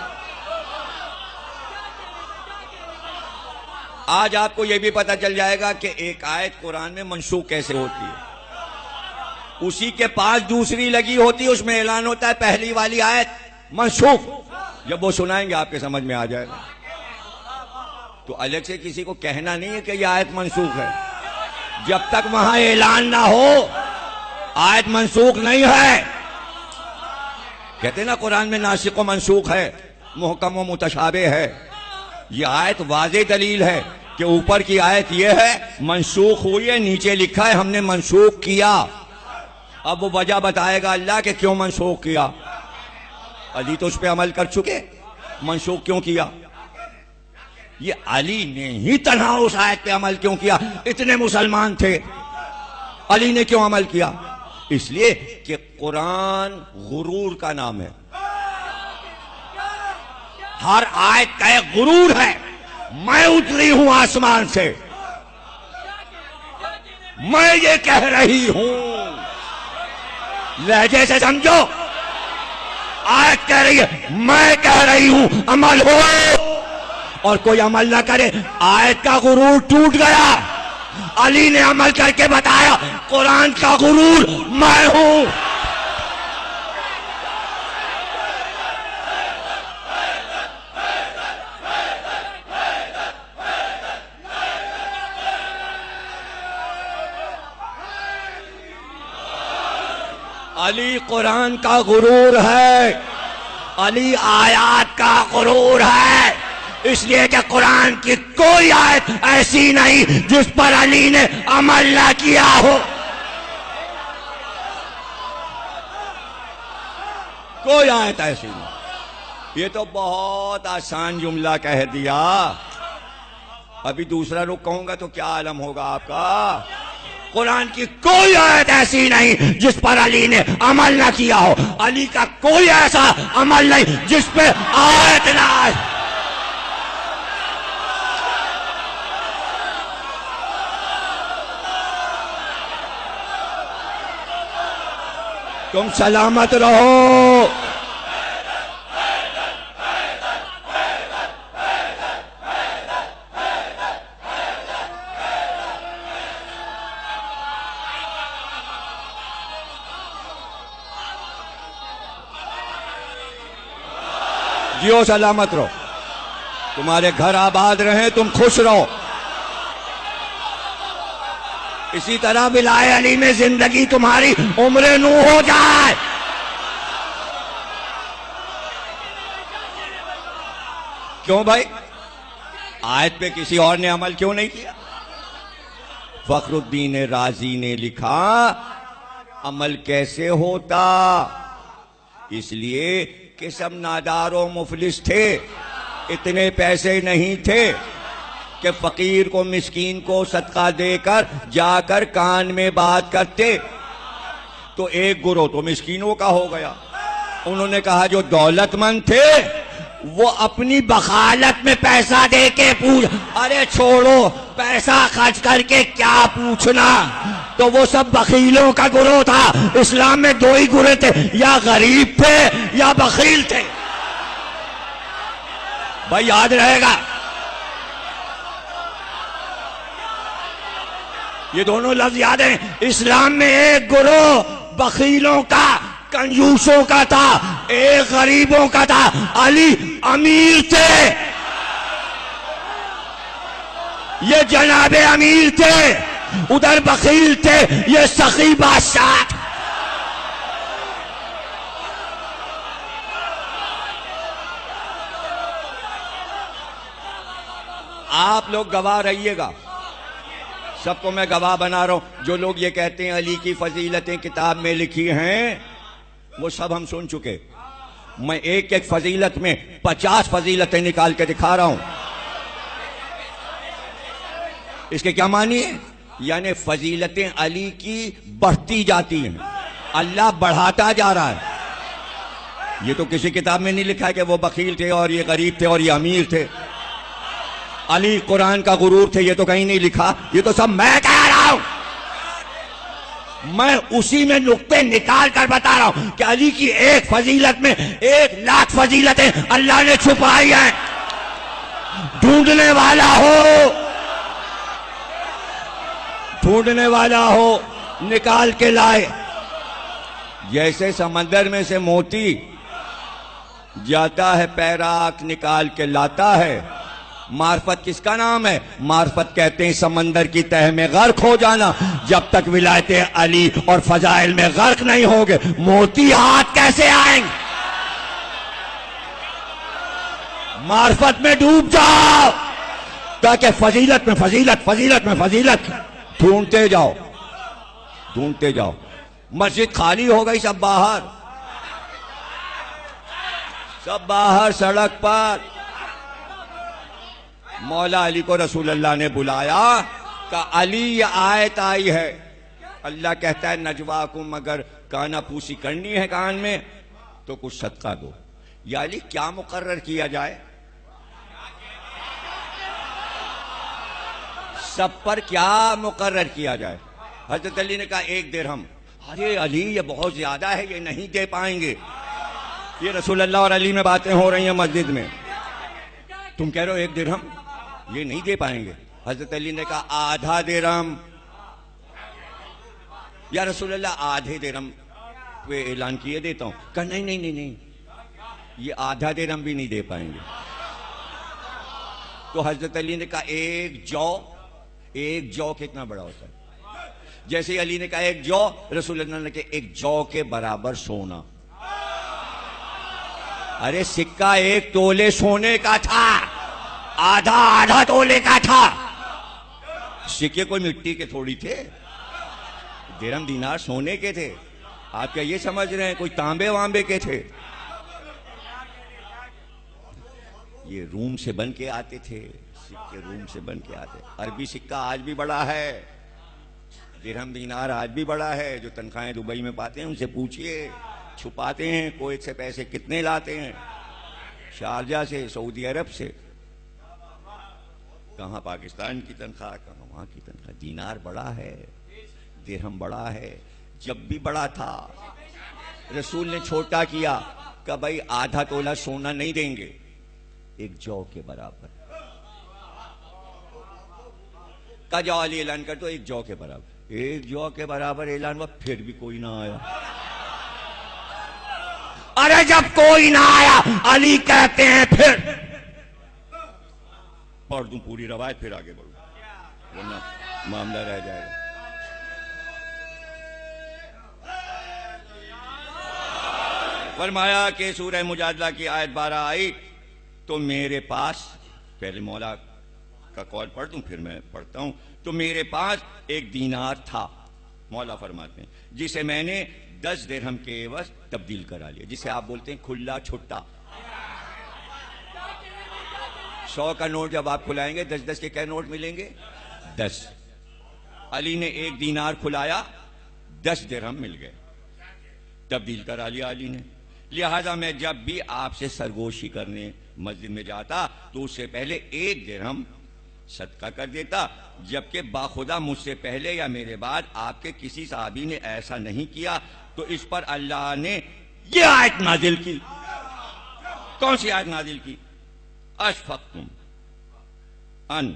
آج آپ کو یہ بھی پتا چل جائے گا کہ ایک آیت قرآن میں منسوخ کیسے ہوتی ہے۔ اسی کے پاس دوسری لگی ہوتی ہے، اس میں اعلان ہوتا ہے پہلی والی آیت منسوخ۔ جب وہ سنائیں گے آپ کے سمجھ میں آ جائے گا۔ تو الگ سے کسی کو کہنا نہیں ہے کہ یہ آیت منسوخ ہے، جب تک وہاں اعلان نہ ہو آیت منسوخ نہیں ہے۔ کہتے ہیں نا قرآن میں ناسخ و منسوخ ہے، محکم و متشابہ ہے۔ یہ آیت واضح دلیل ہے کہ اوپر کی آیت یہ ہے منسوخ ہوئی ہے، نیچے لکھا ہے ہم نے منسوخ کیا۔ اب وہ وجہ بتائے گا اللہ کہ کیوں منسوخ کیا۔ علی تو اس پہ عمل کر چکے، منسوخ کیوں کیا؟ یہ علی نے ہی تنہا اس آیت پہ عمل کیوں کیا؟ اتنے مسلمان تھے، علی نے کیوں عمل کیا؟ اس لیے کہ قرآن غرور کا نام ہے۔ ہر آیت کا ایک غرور ہے، میں اتری ہوں آسمان سے، میں یہ کہہ رہی ہوں، لہجے سے سمجھو، آیت کہہ رہی ہے میں کہہ رہی ہوں عمل ہو، اور کوئی عمل نہ کرے، آیت کا غرور ٹوٹ گیا۔ علی نے عمل کر کے بتایا قرآن کا غرور میں ہوں۔ علی قرآن کا غرور ہے، علی آیات کا غرور ہے، اس لیے کہ قرآن کی کوئی آیت ایسی نہیں جس پر علی نے عمل نہ کیا ہو۔ کوئی آیت ایسی نہیں۔ یہ تو بہت آسان جملہ کہہ دیا، ابھی دوسرا رخ کہوں گا تو کیا عالم ہوگا آپ کا۔ قرآن کی کوئی آیت ایسی نہیں جس پر علی نے عمل نہ کیا ہو، علی کا کوئی ایسا عمل نہیں جس پہ آیت نہ آئے۔ تم سلامت رہو۔ جیو سلامت رہو، تمہارے گھر آباد رہیں، تم خوش رہو، اسی طرح بلائے علی میں زندگی تمہاری عمر نو ہو جائے۔ کیوں بھائی؟ آیت پہ کسی اور نے عمل کیوں نہیں کیا؟ فخر الدین رازی نے لکھا عمل کیسے ہوتا؟ اس لیے کہ سب نادار و مفلس تھے، اتنے پیسے نہیں تھے کہ فقیر کو مسکین کو صدقہ دے کر جا کر کان میں بات کرتے۔ تو ایک گروہ تو مسکینوں کا ہو گیا، انہوں نے کہا جو دولت مند تھے وہ اپنی بخالت میں پیسہ دے کے پوچھ، ارے چھوڑو پیسہ خرچ کر کے کیا پوچھنا۔ تو وہ سب بخیلوں کا گروہ تھا۔ اسلام میں دو ہی گروہ تھے، یا غریب تھے یا بخیل تھے۔ بھائی یاد رہے گا، یہ دونوں لفظ یاد ہیں۔ اسلام میں ایک گروہ بخیلوں کا، کنجوسوں کا تھا، ایک غریبوں کا تھا۔ علی امیر تھے، یہ جناب امیر تھے، ادھر بخیل تھے، یہ سخی بادشاہ۔ آپ لوگ گواہ رہیے گا، سب کو میں گواہ بنا رہا ہوں. جو لوگ یہ کہتے ہیں علی کی فضیلتیں کتاب میں لکھی ہیں، وہ سب ہم سن چکے. میں ایک ایک فضیلت میں 50 فضیلتیں نکال کے دکھا رہا ہوں. اس کے کیا معنی ہے؟ یعنی فضیلتیں علی کی بڑھتی جاتی ہیں، اللہ بڑھاتا جا رہا ہے. یہ تو کسی کتاب میں نہیں لکھا ہے کہ وہ بخیل تھے اور یہ غریب تھے اور یہ امیر تھے. علی قرآن کا غرور تھے، یہ تو کہیں نہیں لکھا. یہ تو سب میں کہہ رہا ہوں. میں اسی میں نقطے نکال کر بتا رہا ہوں کہ علی کی ایک فضیلت میں 1,00,000 فضیلتیں اللہ نے چھپائی ہیں. ڈھونڈنے والا ہو نکال کے لائے. جیسے سمندر میں سے موتی جاتا ہے پیراک نکال کے لاتا ہے، معرفت کس کا نام ہے؟ معرفت کہتے ہیں سمندر کی تہ میں غرق ہو جانا. جب تک ولایت علی اور فضائل میں غرق نہیں ہوگے، موتی ہاتھ کیسے آئیں گے؟ معرفت میں ڈوب جاؤ تاکہ فضیلت میں فضیلت ڈھونڈتے جاؤ. مسجد خالی ہو گئی، سب باہر سڑک پر. مولا علی کو رسول اللہ نے بلایا کہ علی یہ آیت آئی ہے. اللہ کہتا ہے نجواکم، اگر کانا پوسی کرنی ہے کان میں تو کچھ صدقہ دو. یا علی کیا مقرر کیا جائے؟ سب پر کیا مقرر کیا جائے؟ حضرت علی نے کہا 1 درہم. ارے علی یہ بہت زیادہ ہے، یہ نہیں دے پائیں گے. یہ رسول اللہ اور علی میں باتیں ہو رہی ہیں مسجد میں. تم کہہ رہے ہو 1 درہم، یہ نہیں دے پائیں گے. حضرت علی نے کہا آدھا درہم. یا رسول اللہ آدھے درہم پہ اعلان کیے دیتا ہوں. کہا نہیں، یہ آدھا درہم بھی نہیں دے پائیں گے. تو حضرت علی نے کہا ایک جو کتنا بڑا ہوتا ہے؟ جیسے علی نے کہا 1 جو، رسول اللہ نے کہا 1 جو کے برابر سونا. ارے سکہ 1 تولے سونے کا تھا، آدھا تولے کا تھا. سکے کوئی مٹی کے تھوڑی تھے، درہم دینار سونے کے تھے. آپ کیا یہ سمجھ رہے ہیں کوئی تانبے وانبے کے تھے؟ یہ روم سے بن کے آتے تھے، سکے روم سے بن کے آتے. عربی سکہ آج بھی بڑا ہے، درہم دینار آج بھی بڑا ہے. جو تنخواہیں دبئی میں پاتے ہیں ان سے پوچھئے، چھپاتے ہیں. کویت سے پیسے کتنے لاتے ہیں؟ شارجہ سے، سعودی عرب سے. کہاں پاکستان کی تنخواہ، کہاں وہاں کی تنخواہ. دینار بڑا ہے، درہم بڑا ہے. جب بھی بڑا تھا رسول نے چھوٹا کیا کہ بھائی آدھا تولہ سونا نہیں دیں گے، 1 جو کے برابر. کا جو علی اعلان کر تو 1 جو کے برابر. 1 جو کے برابر اعلان ہوا، پھر بھی کوئی نہ آیا. ارے جب کوئی نہ آیا علی کہتے ہیں پھر پڑھ دوں پوری روایت پھر آگے بڑھوں ورنہ معاملہ رہ جائے گا. فرمایا کہ سورہ مجادلہ کی آیت 12 آئی تو میرے پاس، پہلے مولا کا قول پڑھ دوں پھر میں پڑھتا ہوں. تو میرے پاس 1 دینار تھا، مولا فرماتے ہیں، جسے میں نے 10 درہم کے عوض تبدیل کرا لیا، جسے آپ بولتے ہیں کھلا چھٹا. 100 کا نوٹ جب آپ کھلائیں گے 10 کے کیا نوٹ ملیں گے؟ 10. علی نے 1 دینار کھلایا، 10 درہم مل گئے، تبدیل کرا لیا علی نے. لہذا میں جب بھی آپ سے سرگوشی کرنے مسجد میں جاتا تو اس سے پہلے 1 درہم صدقہ کر دیتا، جبکہ باخدا مجھ سے پہلے یا میرے بعد آپ کے کسی صحابی نے ایسا نہیں کیا. تو اس پر اللہ نے یہ آیت نازل کی. کون سی آیت نازل کی؟ اشفقتم ان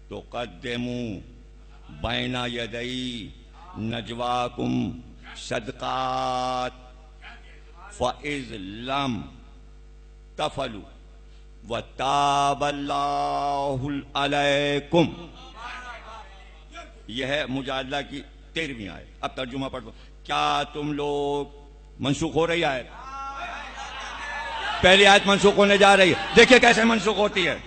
تقدموا بین یدی نجواکم صدقات فَإِذْ لَمْ تَفْعَلُوا وَتَابَ اللَّهُ عَلَيْكُمْ. یہ ہے مجادلہ کی 13ویں آیت. اب ترجمہ پڑھ دو. کیا تم لوگ منسوخ ہو رہی آیت؟ پہلی آیت منسوخ ہونے جا رہی ہے. دیکھیں کیسے منسوخ ہوتی ہے.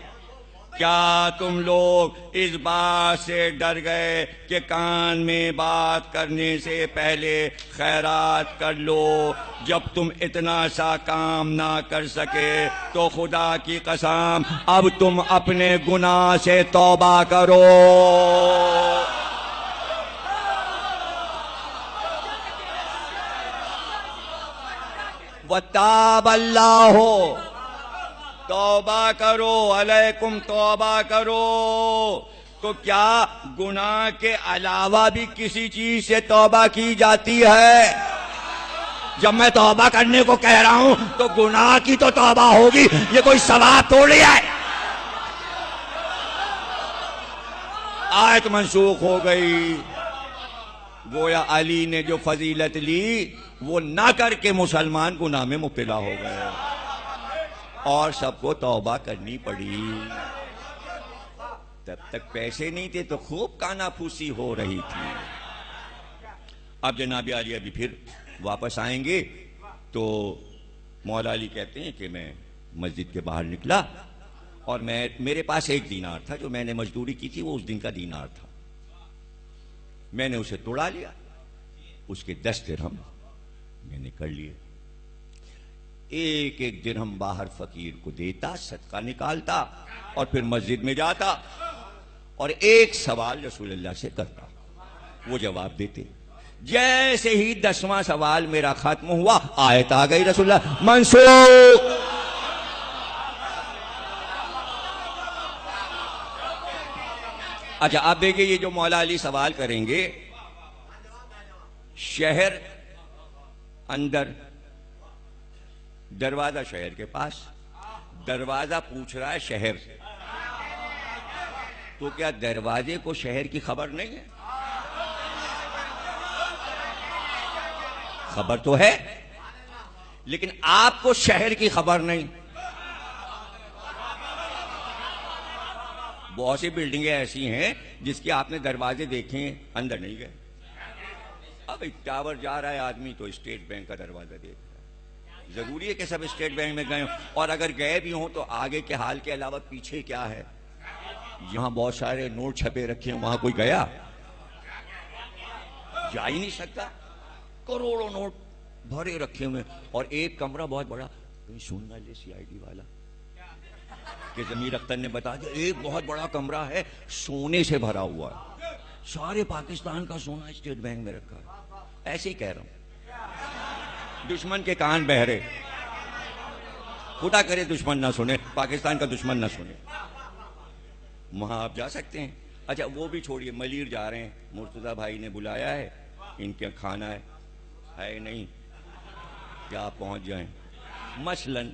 کیا تم لوگ اس بات سے ڈر گئے کہ کان میں بات کرنے سے پہلے خیرات کر لو؟ جب تم اتنا سا کام نہ کر سکے تو خدا کی قسم اب تم اپنے گناہ سے توبہ کرو۔ وَتَابَ اللَّهُ، توبہ کرو، علیکم توبہ کرو۔ تو کیا گناہ کے علاوہ بھی کسی چیز سے توبہ کی جاتی ہے؟ جب میں توبہ کرنے کو کہہ رہا ہوں تو گناہ کی تو توبہ ہوگی، یہ کوئی ثواب تھوڑی ہے۔ آیت منسوخ ہو گئی، گویا علی نے جو فضیلت لی وہ نہ کر کے مسلمان گناہ میں مبتلا ہو گئے اور سب کو توبہ کرنی پڑی۔ تب تک پیسے نہیں تھے تو خوب کانا پھوسی ہو رہی تھی۔ اب جناب علی ابھی پھر واپس آئیں گے تو مولا علی کہتے ہیں کہ میں مسجد کے باہر نکلا اور میرے پاس 1 دینار تھا، جو میں نے مزدوری کی تھی وہ اس دن کا دینار تھا۔ میں نے اسے توڑا لیا، اس کے 10 درہم میں نے کر لیے۔ ایک ایک درہم باہر فقیر کو دیتا، صدقہ نکالتا اور پھر مسجد میں جاتا اور ایک سوال رسول اللہ سے کرتا، وہ جواب دیتے۔ جیسے ہی 10واں سوال میرا ختم ہوا آیت آ گئی رسول اللہ منسوخ۔ اچھا آپ دیکھیں یہ جو مولا علی سوال کریں گے، شہر اندر، دروازہ شہر کے پاس، دروازہ پوچھ رہا ہے شہر سے، تو کیا دروازے کو شہر کی خبر نہیں ہے؟ خبر تو ہے لیکن آپ کو شہر کی خبر نہیں۔ بہت سی بلڈنگیں ایسی ہیں جس کی آپ نے دروازے دیکھیں اندر نہیں گئے۔ اب ایک ٹاور جا رہا ہے آدمی تو اسٹیٹ بینک کا دروازہ دیکھ رہا ہے، ضروری ہے کہ سب اسٹیٹ بینک میں گئے ہوں، اور اگر گئے بھی ہوں تو آگے کے حال کے علاوہ پیچھے کیا ہے؟ یہاں بہت سارے نوٹ چھپے رکھے ہیں، وہاں کوئی گیا؟ جا ہی نہیں سکتا، کروڑوں نوٹ بھرے رکھے ہوئے، اور ایک کمرہ بہت بڑا، کہیں سننا لے سی آئی ڈی والا کہ ضمیر اختر نے بتا دیا ایک بہت بڑا کمرہ ہے سونے سے بھرا ہوا ہے، سارے پاکستان کا سونا اسٹیٹ بینک میں رکھا ہے۔ ایسے ہی کہہ رہا ہوں، دشمن کے کان بہرے، خدا کرے دشمن نہ سنے، پاکستان کا دشمن نہ سنے، وہاں آپ جا سکتے ہیں۔ اچھا وہ بھی چھوڑیے، ملیر جا رہے ہیں، مرتضیٰ بھائی نے بلایا ہے، ان کے کھانا ہے نہیں کیا آپ پہنچ جائیں مثلاً،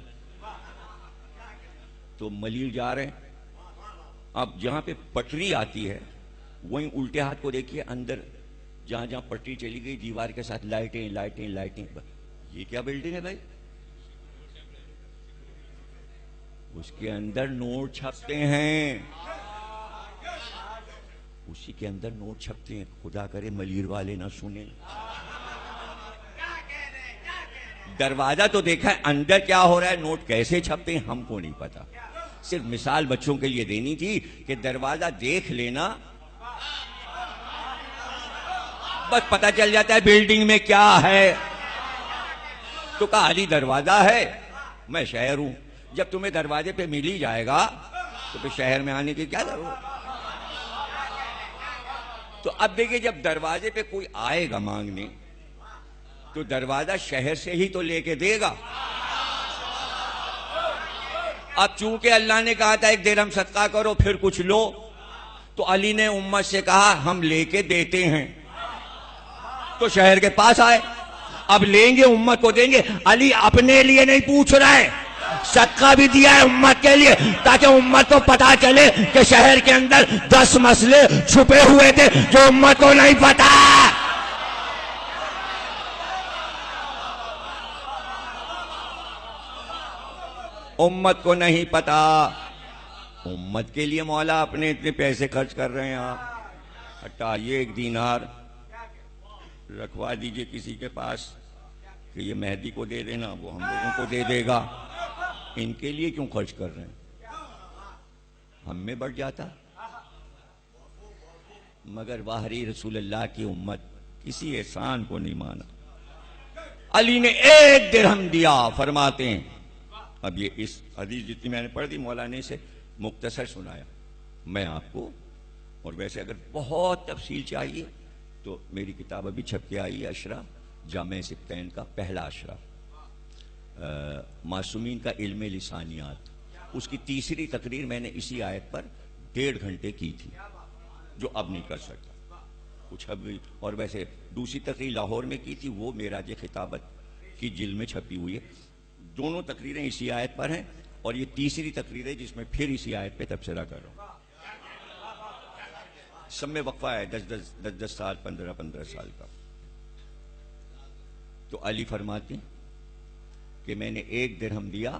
تو ملیر جا رہے ہیں۔ اب جہاں پہ پٹری آتی ہے وہیں الٹے ہاتھ کو دیکھیے، اندر جہاں جہاں پٹری چلی گئی دیوار کے ساتھ لائٹیں لائٹیں لائٹیں، یہ کیا بلڈنگ ہے بھائی؟ اس کے اندر نوٹ چھپتے ہیں، اسی کے اندر نوٹ چھپتے ہیں، خدا کرے ملیر والے نہ سنیں۔ دروازہ تو دیکھا ہے، اندر کیا ہو رہا ہے، نوٹ کیسے چھپتے ہیں ہم کو نہیں پتا۔ صرف مثال بچوں کے لیے دینی تھی کہ دروازہ دیکھ لینا، بس پتہ چل جاتا ہے بلڈنگ میں کیا ہے۔ تو کہا علی دروازہ ہے، میں شہر ہوں، جب تمہیں دروازے پہ مل ہی جائے گا تو پھر شہر میں آنے کی کیا ضرورت؟ تو اب دیکھیں جب دروازے پہ کوئی آئے گا مانگنے تو دروازہ شہر سے ہی تو لے کے دے گا۔ اب چونکہ اللہ نے کہا تھا 1 درہم صدقہ کرو پھر کچھ لو، تو علی نے امت سے کہا ہم لے کے دیتے ہیں، تو شہر کے پاس آئے، اب لیں گے امت کو دیں گے۔ علی اپنے لیے نہیں پوچھ رہے، صدقہ بھی دیا ہے امت کے لیے تاکہ امت کو پتا چلے کہ شہر کے اندر 10 مسئلے چھپے ہوئے تھے جو امت کو نہیں پتا۔ امت کو نہیں پتا، امت کے لیے مولا اپنے اتنے پیسے خرچ کر رہے ہیں۔ آپ ہٹائیے 1 دینار رکھوا دیجئے کسی کے پاس کہ یہ مہدی کو دے دینا، وہ ہم لوگوں کو دے دے گا، ان کے لیے کیوں خرچ کر رہے ہیں؟ ہم میں بڑھ جاتا، مگر باہری رسول اللہ کی امت کسی احسان کو نہیں مانا. علی نے 1 درہم دیا. فرماتے ہیں، اب یہ اس حدیث جتنی میں نے پڑھ دی مولانا سے مختصر سنایا. میں آپ کو، اور ویسے اگر بہت تفصیل چاہیے تو میری کتاب ابھی چھپ کے آئی ہے، اشرا جامع سبتین کا پہلا اشرا، معصومین کا علم لسانیات. اس کی تیسری تقریر میں نے اسی آیت پر 1.5 گھنٹے کی تھی، جو اب نہیں کر سکتا کچھ اب. اور ویسے دوسری تقریر لاہور میں کی تھی، وہ معراج خطابت کی جلد میں چھپی ہوئی ہے. دونوں تقریریں اسی آیت پر ہیں، اور یہ تیسری تقریر ہے جس میں پھر اسی آیت پہ تبصرہ کر رہا ہوں. سب میں وقفہ ہے 10 سال 15 سال کا. تو علی فرماتے ہیں کہ میں نے 1 درہم دیا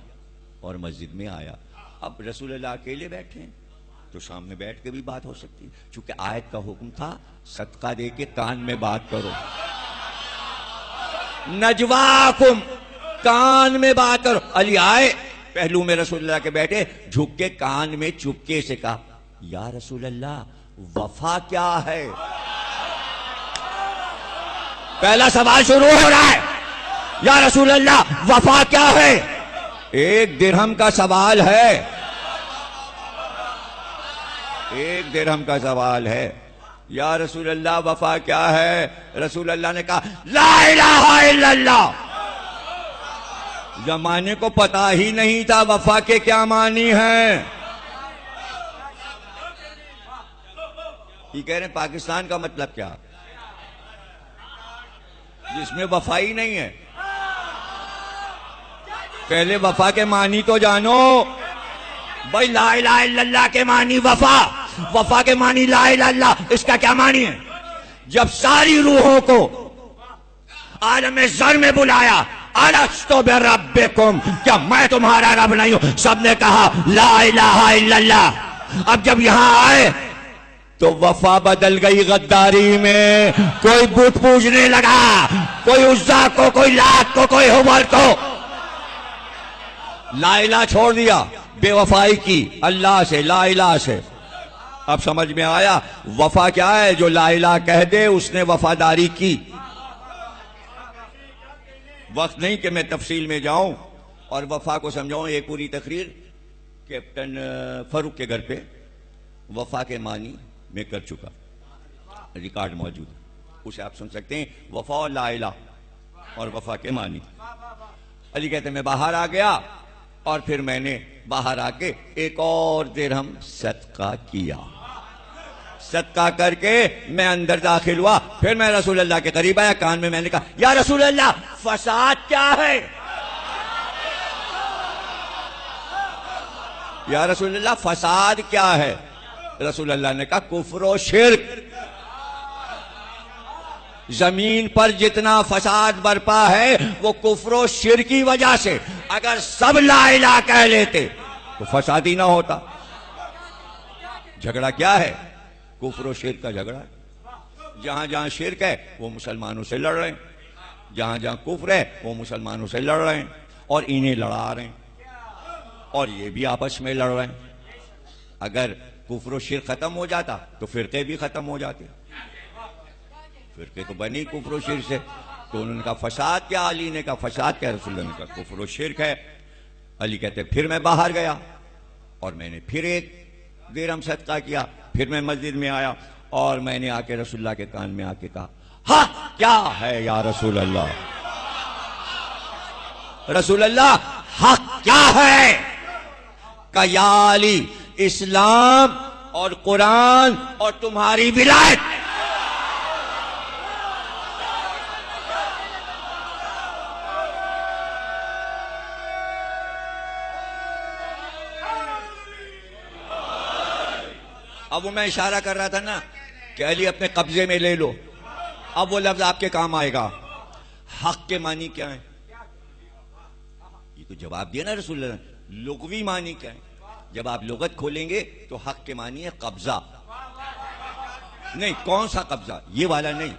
اور مسجد میں آیا. اب رسول اللہ اکیلے بیٹھے ہیں تو سامنے بیٹھ کے بھی بات ہو سکتی ہے، چونکہ آیت کا حکم تھا صدقہ دے کے کان میں بات کرو. نجواکم، کان میں بات کرو. علی آئے، پہلو میں رسول اللہ کے بیٹھے، جھک کے کان میں چپکے سے کہا، یا رسول اللہ وفا کیا ہے؟ پہلا سوال شروع ہو رہا ہے، یا رسول اللہ وفا کیا ہے؟ 1 درہم کا سوال ہے، 1 درہم کا سوال ہے. یا رسول اللہ وفا کیا ہے؟ رسول اللہ نے کہا لا الہ الا اللہ. زمانے کو پتا ہی نہیں تھا وفا کے کیا معنی ہیں. یہ کہہ رہے ہیں پاکستان کا مطلب کیا، جس میں وفا ہی نہیں ہے. پہلے وفا کے معنی تو جانو بھائی. لا الہ الا اللہ کے معنی وفا، وفا کے معنی لا الہ الا اللہ. اس کا کیا معنی ہے؟ جب ساری روحوں کو عالم ذر میں بلایا، الستو بربکم، کیا میں تمہارا رب نہیں ہوں؟ سب نے کہا لا الہ الا اللہ. اب جب یہاں آئے تو وفا بدل گئی غداری میں. کوئی بت پوجنے لگا، کوئی عزا کو، کوئی لات کو، کوئی حبل کو. لا الہ چھوڑ دیا، بے وفائی کی اللہ سے، لا الہ سے. اب سمجھ میں آیا وفا کیا ہے؟ جو لا الہ کہہ دے اس نے وفاداری کی. وقت نہیں کہ میں تفصیل میں جاؤں اور وفا کو سمجھاؤں. ایک پوری تقریر کیپٹن فاروق کے گھر پہ وفا کے معنی میں کر چکا، ریکارڈ موجود ہے، اسے آپ سن سکتے ہیں. وفا اور لا الہ اور وفا کے معنی. علی کہتے ہیں میں باہر آ گیا، اور پھر میں نے باہر آ کے 1 اور درہم صدقہ کیا. صدقہ کر کے میں اندر داخل ہوا. پھر میں رسول اللہ کے قریب آیا، کان میں نے کہا یا رسول اللہ فساد کیا ہے؟ یا رسول اللہ فساد کیا ہے؟ رسول اللہ نے کہا کفر و شرک. زمین پر جتنا فساد برپا ہے وہ کفر و شرک کی وجہ سے. اگر سب لا الہ کہہ لیتے تو فساد ہی نہ ہوتا. جھگڑا کیا ہے؟ کفر و شرک کا جھگڑا ہے. جہاں جہاں شرک ہے وہ مسلمانوں سے لڑ رہے ہیں، جہاں جہاں کفر ہے وہ مسلمانوں سے لڑ رہے ہیں، اور انہیں لڑا رہے ہیں، اور یہ بھی آپس میں لڑ رہے ہیں. اگر کفر و شرک ختم ہو جاتا تو فرقے بھی ختم ہو جاتے. فرقے تو بنی کفر و شرک سے. تو انہوں نے کہا فساد کیا؟ علی نے کہا فساد کیا؟ رسول اللہ نے کہا کفر و شرک ہے. علی کہتے پھر میں باہر گیا اور میں نے پھر 1 درہم صدقہ کیا. پھر میں مسجد میں آیا اور میں نے آ کے رسول اللہ کے کان میں آ کے کہا حق کیا ہے یا رسول اللہ؟ رسول اللہ حق کیا ہے؟ کہ یا علی اسلام اور قرآن اور تمہاری ولایت. اب وہ میں اشارہ کر رہا تھا نا کہ علی اپنے قبضے میں لے لو. اب وہ لفظ آپ کے کام آئے گا. حق کے معنی کیا ہے؟ یہ تو جواب دیا نا رسول اللہ نے. لغوی معنی کیا ہے؟ جب آپ لغت کھولیں گے تو حق کے معنی ہے قبضہ. نہیں، کون سا قبضہ؟ یہ والا نہیں،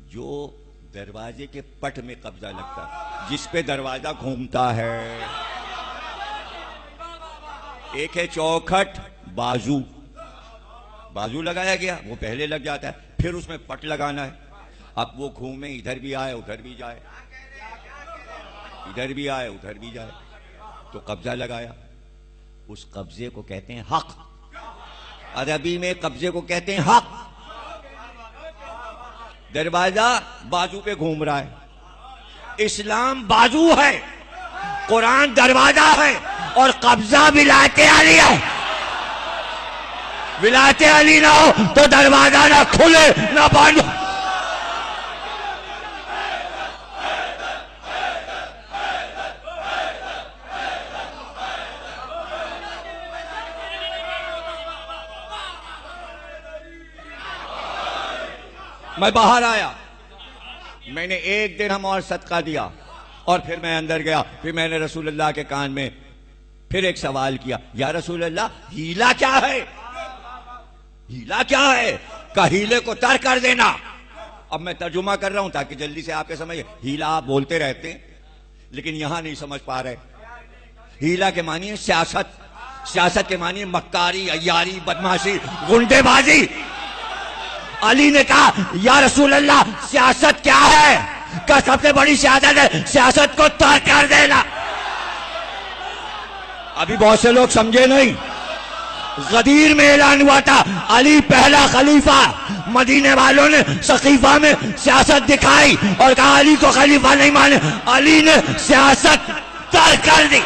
جو دروازے کے پٹ میں قبضہ لگتا ہے، جس پہ دروازہ گھومتا ہے. ایک ہے چوکھٹ بازو، بازو لگایا گیا وہ پہلے لگ جاتا ہے، پھر اس میں پٹ لگانا ہے. اب وہ گھومے، ادھر بھی آئے ادھر بھی جائے، ادھر بھی آئے ادھر بھی جائے، تو قبضہ لگایا. اس قبضے کو کہتے ہیں حق. عربی میں قبضے کو کہتے ہیں حق. دروازہ بازو پہ گھوم رہا ہے. اسلام بازو ہے، قرآن دروازہ ہے، اور قبضہ ولایت علی ہے. ولایت علی نہ ہو تو دروازہ نہ کھلے نہ بند. میں باہر آیا، میں نے 1 درہم اور صدقہ دیا، اور پھر میں اندر گیا. پھر میں نے رسول اللہ کے کان میں پھر ایک سوال کیا، یا رسول اللہ ہیلا کیا ہے؟ ہیلا کیا ہے؟ کہ ہیلے کو ترک کر دینا. اب میں ترجمہ کر رہا ہوں تاکہ جلدی سے آپ کے سمجھے. ہیلا آپ بولتے رہتے ہیں لیکن یہاں نہیں سمجھ پا رہے. ہیلا کے معنی ہے سیاست، سیاست کے معنی ہے مکاری، عیاری، بدماشی، گنڈے بازی. علی نے کہا یا رسول اللہ سیاست کیا ہے؟ کہ سب سے بڑی سیاست ہے سیاست کو ترک کر دینا. ابھی بہت سے لوگ سمجھے نہیں. غدیر میں اعلان ہوا تھا علی پہلا خلیفہ. مدینے والوں نے سقیفہ میں سیاست دکھائی اور کہا علی کو خلیفہ نہیں مانے. علی نے سیاست ترک کر دی.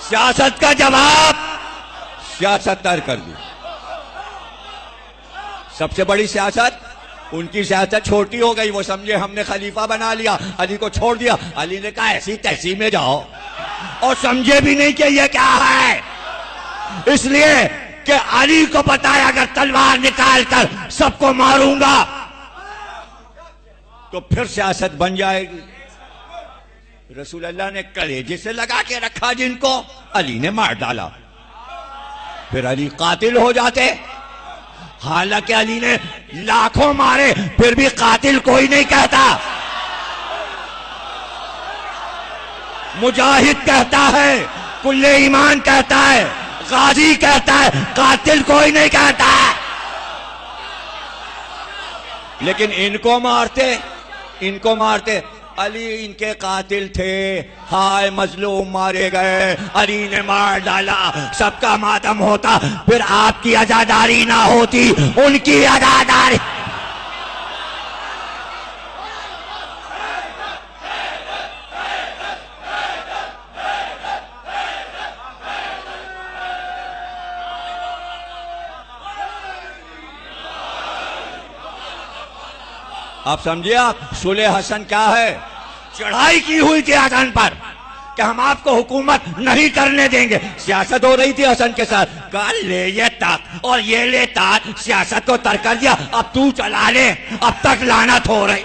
سیاست کا جواب سیاست ترک کر دی. سب سے بڑی سیاست ان کی سیاست چھوٹی ہو گئی. وہ سمجھے ہم نے خلیفہ بنا لیا، علی کو چھوڑ دیا. علی نے کہا ایسی تیسی میں جاؤ، اور سمجھے بھی نہیں کہ یہ کیا ہے. اس لیے کہ علی کو پتا ہے اگر تلوار نکال کر سب کو ماروں گا تو پھر سیاست بن جائے گی. رسول اللہ نے کلیجے سے لگا کے رکھا جن کو، علی نے مار ڈالا. پھر علی قاتل ہو جاتے. حالانکہ علی نے لاکھوں مارے پھر بھی قاتل کوئی نہیں کہتا. مجاہد کہتا ہے، کل ایمان کہتا ہے، غازی کہتا ہے، قاتل کوئی نہیں کہتا. لیکن ان کو مارتے علی ان کے قاتل تھے. ہائے مظلوم مارے گئے، علی نے مار ڈالا. سب کا ماتم ہوتا، پھر آپ کی عزاداری نہ ہوتی، ان کی عزاداری. آپ سمجھے؟ آپ صلح حسن کیا ہے؟ چڑھائی کی ہوئی تھی حسن پر کہ ہم آپ کو حکومت نہیں کرنے دیں گے. سیاست ہو رہی تھی حسن کے ساتھ. کہا لے یہ تخت اور یہ لے تاج، سیاست کو ترک کر دیا، اب تو چلا لے. اب تک لعنت ہو رہی.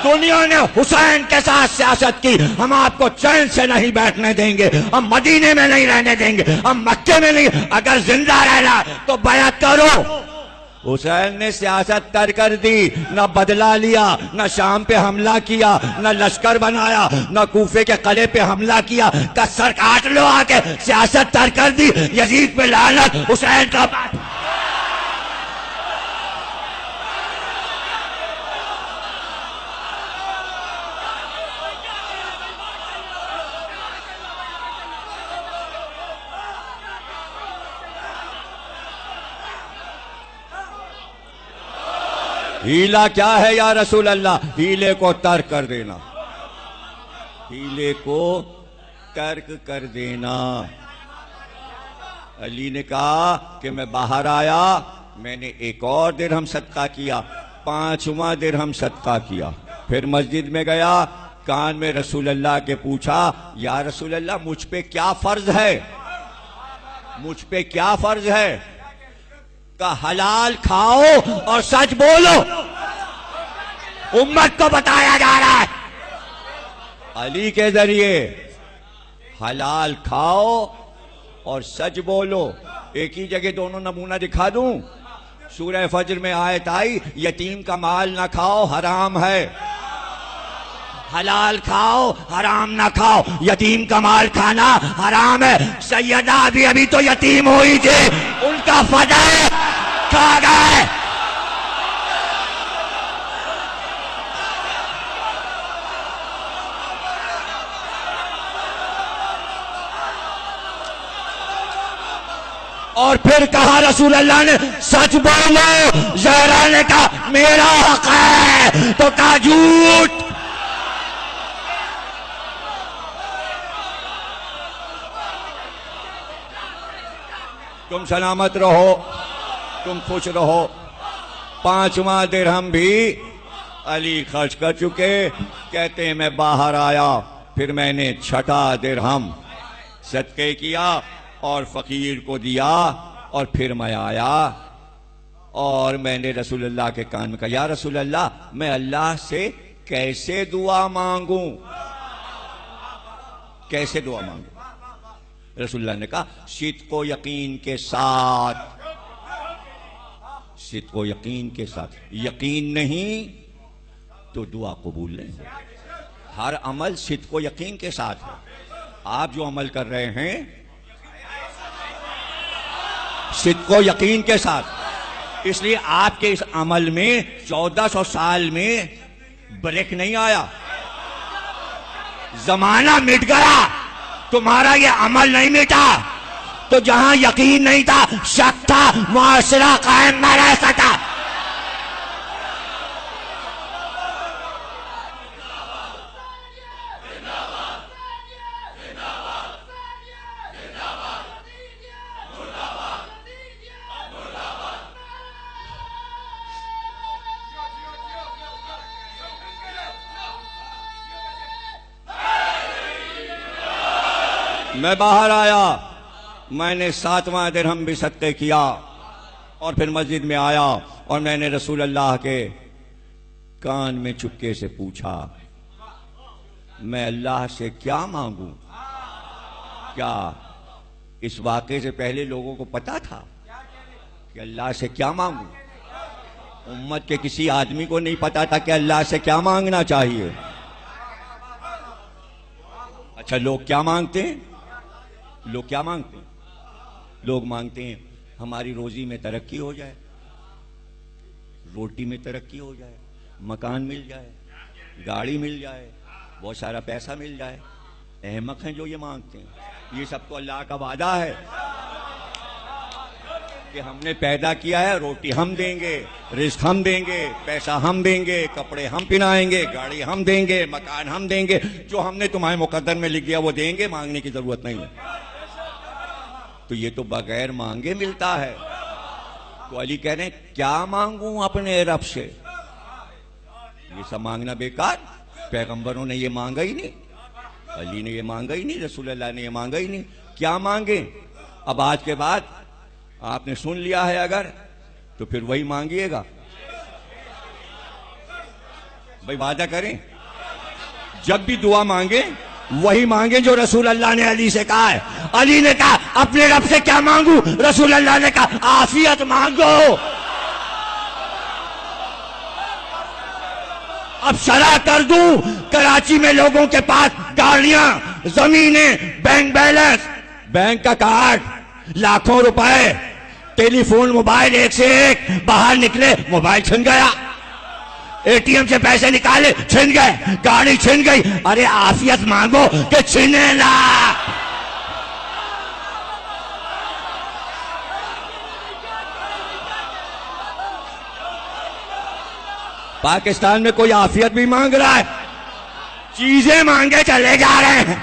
دنیا نے حسین کے ساتھ سیاست کی، ہم آپ کو چین سے نہیں بیٹھنے دیں گے. ہم مدینے میں نہیں رہنے دیں گے، ہم مکے میں نہیں. اگر زندہ رہنا تو بیعت کرو. حسین نے سیاست ترک کر دی. نہ بدلہ لیا، نہ شام پہ حملہ کیا، نہ لشکر بنایا، نہ کوفے کے قلعے پہ حملہ کیا. کہ سر کاٹ لو آ کے. سیاست ترک کر دی. یزید پہ لعنت. حسین کا بات. ہیلا کیا ہے یا رسول اللہ؟ ہیلے کو ترک کر دینا. ہیلے کو ترک کر دینا. علی نے کہا کہ میں باہر آیا، میں نے 1 اور درہم صدقہ کیا، 5واں درہم صدقہ کیا. پھر مسجد میں گیا، کان میں رسول اللہ کے پوچھا یا رسول اللہ مجھ پہ کیا فرض ہے؟ مجھ پہ کیا فرض ہے؟ کہ حلال کھاؤ اور سچ بولو. امت کو بتایا جا رہا ہے علی کے ذریعے حلال کھاؤ اور سچ بولو. ایک ہی جگہ دونوں نمونہ دکھا دوں. سورہ فجر میں آیت آئی یتیم کا مال نہ کھاؤ حرام ہے. حلال کھاؤ حرام نہ کھاؤ. یتیم کا مال کھانا حرام ہے. سیدہ ابھی تو یتیم ہوئی تھی, ان کا فدیہ کھا گئے. اور پھر کہا رسول اللہ نے سچ بولو. زہرا نے کہا میرا حق ہے, تو کہا جھوٹ. تم سلامت رہو, تم خوش رہو. 5واں درہم بھی علی خرچ کر چکے. کہتے ہیں میں باہر آیا, پھر میں نے 6واں درہم صدقے کیا اور فقیر کو دیا. اور پھر میں آیا اور میں نے رسول اللہ کے کان میں کہا یا رسول اللہ میں اللہ سے کیسے دعا مانگوں, کیسے دعا مانگوں؟ رسول اللہ نے کہا صدق و یقین کے ساتھ. صدق و یقین کے ساتھ. یقین نہیں تو دعا قبول نہیں. ہر عمل صدق و یقین کے ساتھ ہے. آپ جو عمل کر رہے ہیں صدق و یقین کے ساتھ, اس لیے آپ کے اس عمل میں 1400 سال میں بریک نہیں آیا. زمانہ مٹ گیا, تمہارا یہ عمل نہیں مٹا. تو جہاں یقین نہیں تھا, شک تھا, معاشرہ قائم نہ رہ سکا. میں باہر آیا, میں نے 7واں درہم بھی صدقے کیا اور پھر مسجد میں آیا اور میں نے رسول اللہ کے کان میں چپکے سے پوچھا میں اللہ سے کیا مانگوں؟ کیا اس واقعے سے پہلے لوگوں کو پتا تھا کہ اللہ سے کیا مانگوں؟ امت کے کسی آدمی کو نہیں پتا تھا کہ اللہ سے کیا مانگنا چاہیے. اچھا لوگ کیا مانگتے ہیں؟ لوگ کیا مانگتے ہیں؟ لوگ مانگتے ہیں ہماری روزی میں ترقی ہو جائے, روٹی میں ترقی ہو جائے, مکان مل جائے, گاڑی مل جائے, بہت سارا پیسہ مل جائے. احمق ہیں جو یہ مانگتے ہیں. یہ سب تو اللہ کا وعدہ ہے کہ ہم نے پیدا کیا ہے, روٹی ہم دیں گے, رزق ہم دیں گے, پیسہ ہم دیں گے, کپڑے ہم پہنائیں گے, گاڑی ہم دیں گے, مکان ہم دیں گے. جو ہم نے تمہارے مقدر میں لکھ دیا وہ دیں گے, مانگنے کی ضرورت نہیں ہے. تو یہ تو بغیر مانگے ملتا ہے. تو علی کہہ رہے ہیں کیا مانگوں اپنے رب سے؟ یہ سب مانگنا بیکار. پیغمبروں نے یہ مانگا ہی نہیں, علی نے یہ مانگا ہی نہیں, رسول اللہ نے یہ مانگا ہی نہیں. کیا مانگیں؟ اب آج کے بعد آپ نے سن لیا ہے اگر تو پھر وہی مانگیے گا. بھائی وعدہ کریں جب بھی دعا مانگیں وہی مانگیں جو رسول اللہ نے علی سے کہا ہے. علی نے کہا اپنے رب سے کیا مانگوں؟ رسول اللہ نے کہا عافیت مانگو. اب شرح کر دوں, کراچی میں لوگوں کے پاس گاڑیاں, زمینیں, بینک بیلنس, بینک کا کارڈ, لاکھوں روپے, ٹیلی فون, موبائل, ایک سے ایک. باہر نکلے موبائل چھن گیا, اے ٹی ایم سے پیسے نکالے چھن گئے, گاڑی چھن گئی. ارے عافیت مانگو کہ چھنے نا. پاکستان میں کوئی عافیت بھی مانگ رہا ہے, چیزیں مانگے چلے جا رہے ہیں,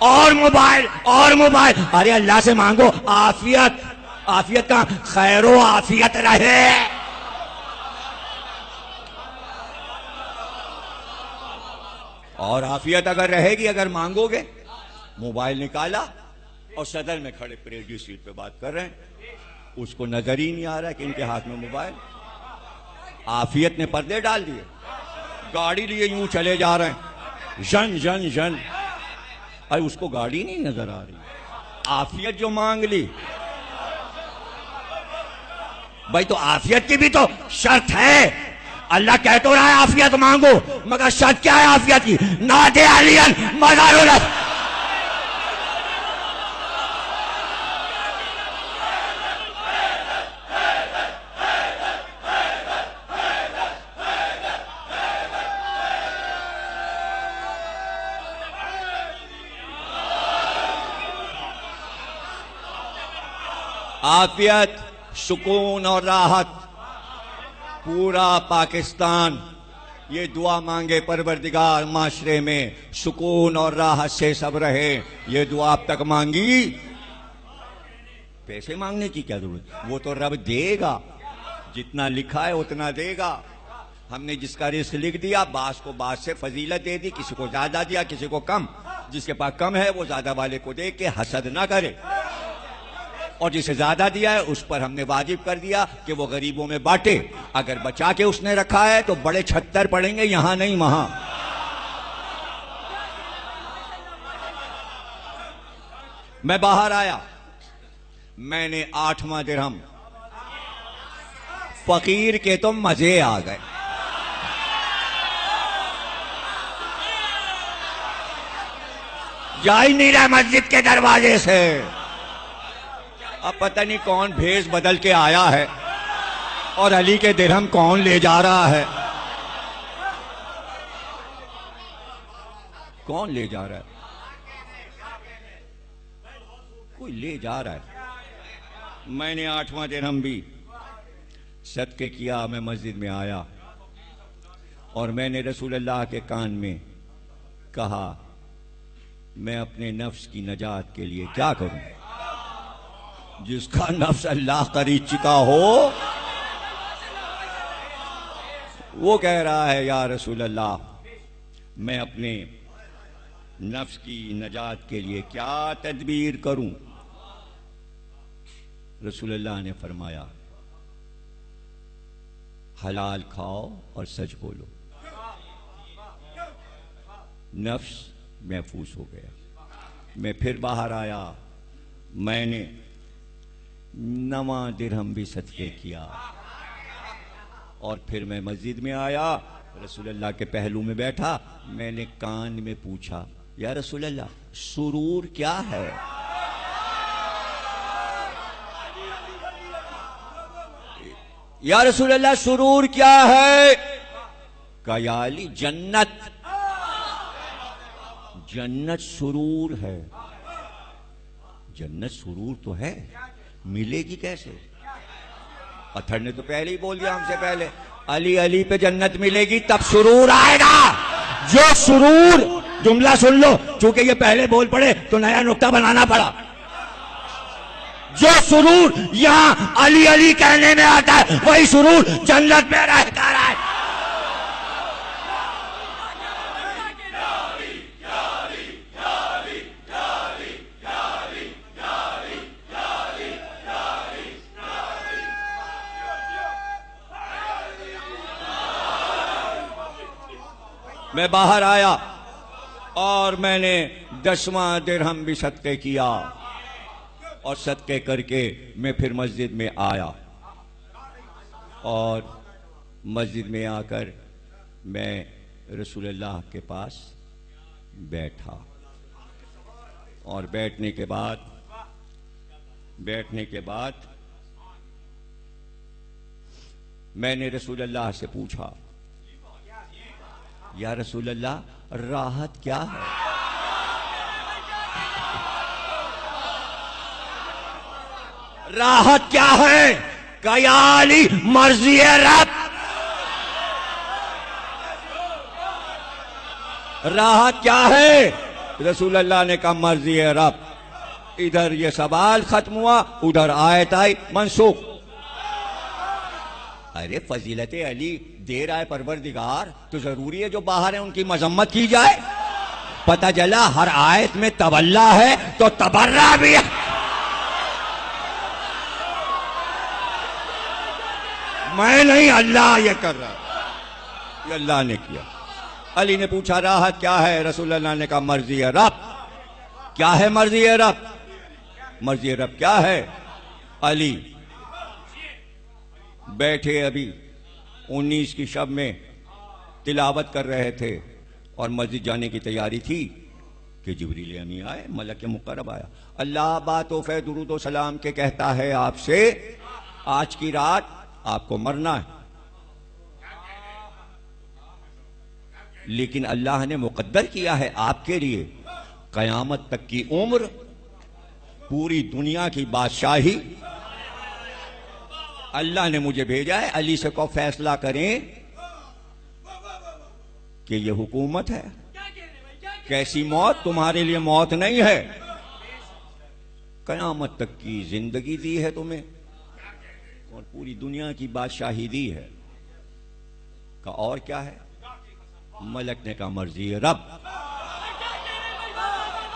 اور موبائل اور موبائل. ارے اللہ سے مانگو عافیت. عافیت کا خیر و عافیت رہے. اور عافیت اگر رہے گی اگر مانگو گے. موبائل نکالا اور صدر میں کھڑے ریڈیو سیٹ پہ بات کر رہے ہیں, اس کو نظر ہی نہیں آ رہا کہ ان کے ہاتھ میں موبائل. عافیت نے پردے ڈال دیے, گاڑی لیے یوں چلے جا رہے ہیں, جن جن جن. ارے اس کو گاڑی نہیں نظر آ رہی, عافیت جو مانگ لی. بھائی تو عافیت کی بھی تو شرط ہے. اللہ کہہ تو رہا ہے عافیت مانگو, مگر شرط کیا ہے عافیت کی؟ نادے علین مزار الرس. عافیت, سکون اور راحت. پورا پاکستان یہ دعا مانگے پروردگار معاشرے میں سکون اور راحت سے سب رہے. یہ دعا اب تک مانگی؟ پیسے مانگنے کی کیا ضرورت؟ وہ تو رب دے گا, جتنا لکھا ہے اتنا دے گا. ہم نے جس کا رزق لکھ دیا, بعض کو بعض سے فضیلت دے دی, کسی کو زیادہ دیا کسی کو کم. جس کے پاس کم ہے وہ زیادہ والے کو دے کے حسد نہ کرے, اور جسے زیادہ دیا ہے اس پر ہم نے واجب کر دیا کہ وہ غریبوں میں بانٹے. اگر بچا کے اس نے رکھا ہے تو بڑے 76 پڑیں گے, یہاں نہیں وہاں. میں باہر آیا, میں نے 8واں درہم, فقیر کے تو مزے آ گئے. جا ہی نہیں رہا مسجد کے دروازے سے. اب پتہ نہیں کون بھیس بدل کے آیا ہے اور علی کے درہم کون لے جا رہا ہے. کون لے جا رہا ہے؟ کوئی لے جا رہا ہے. میں نے 8واں درہم بھی صدقے کیا. میں مسجد میں آیا اور میں نے رسول اللہ کے کان میں کہا, میں اپنے نفس کی نجات کے لیے کیا کروں؟ جس کا نفس اللہ خرید چکا ہو وہ کہہ رہا ہے یا رسول اللہ میں اپنے نفس کی نجات کے لیے کیا تدبیر کروں؟ رسول اللہ نے فرمایا, حلال کھاؤ اور سچ بولو. نفس محفوظ ہو گیا. میں پھر باہر آیا, میں نے 9واں درہم بھی صدقے کیا, اور پھر میں مسجد میں آیا, رسول اللہ کے پہلو میں بیٹھا. میں نے کان میں پوچھا, یا رسول اللہ سرور کیا ہے؟ یا رسول اللہ سرور کیا ہے؟ کہا یا علی جنت. جنت سرور ہے. جنت سرور تو ہے, ملے گی کیسے؟ پتھر نے تو پہلے ہی بول دیا ہم سے پہلے, علی علی پہ جنت ملے گی تب سرور آئے گا. جو سرور, جملہ سن لو چونکہ یہ پہلے بول پڑے تو نیا نقطہ بنانا پڑا. جو سرور یہاں علی علی کہنے میں آتا ہے وہی سرور جنت میں رہ کر آئے. میں باہر آیا اور میں نے 10واں درہم بھی صدقے کیا, اور صدقے کر کے میں پھر مسجد میں آیا, اور مسجد میں آ کر میں رسول اللہ کے پاس بیٹھا. اور بیٹھنے کے بعد میں نے رسول اللہ سے پوچھا, یا رسول اللہ راحت کیا ہے؟ راحت کیا ہے؟ کہ یا علی مرضی رب. راحت کیا ہے؟ رسول اللہ نے کہا مرضی رب. ادھر یہ سوال ختم ہوا, ادھر آیت آئی منسوخ. ارے فضیلت علی دے رہا ہے پروردگار تو ضروری ہے جو باہر ہیں ان کی مذمت کی جائے. پتہ چلا ہر آیت میں تولا ہے تو تبرہ بھی ہے. میں نہیں، اللہ یہ کر رہا ہے، یہ اللہ نے کیا۔ علی نے پوچھا راحت کیا ہے؟ رسول اللہ نے کہا مرضی رب۔ کیا ہے مرضی رب؟ مرضی رب کیا ہے؟ علی بیٹھے ابھی 19 کی شب میں تلاوت کر رہے تھے اور مسجد جانے کی تیاری تھی کہ جبریل امین آئے، ملک مقرب آیا۔ اللہ باتوفے درود و سلام کے کہتا ہے آپ سے آج کی رات آپ کو مرنا ہے، لیکن اللہ نے مقدر کیا ہے آپ کے لیے قیامت تک کی عمر، پوری دنیا کی بادشاہی۔ اللہ نے مجھے بھیجا ہے علی سے کو فیصلہ کریں کہ یہ حکومت ہے، کیسی موت؟ تمہارے لیے موت نہیں ہے، قیامت تک کی زندگی دی ہے تمہیں اور پوری دنیا کی بادشاہی دی ہے۔ کہ اور کیا ہے؟ ملک نے کہا مرضی رب۔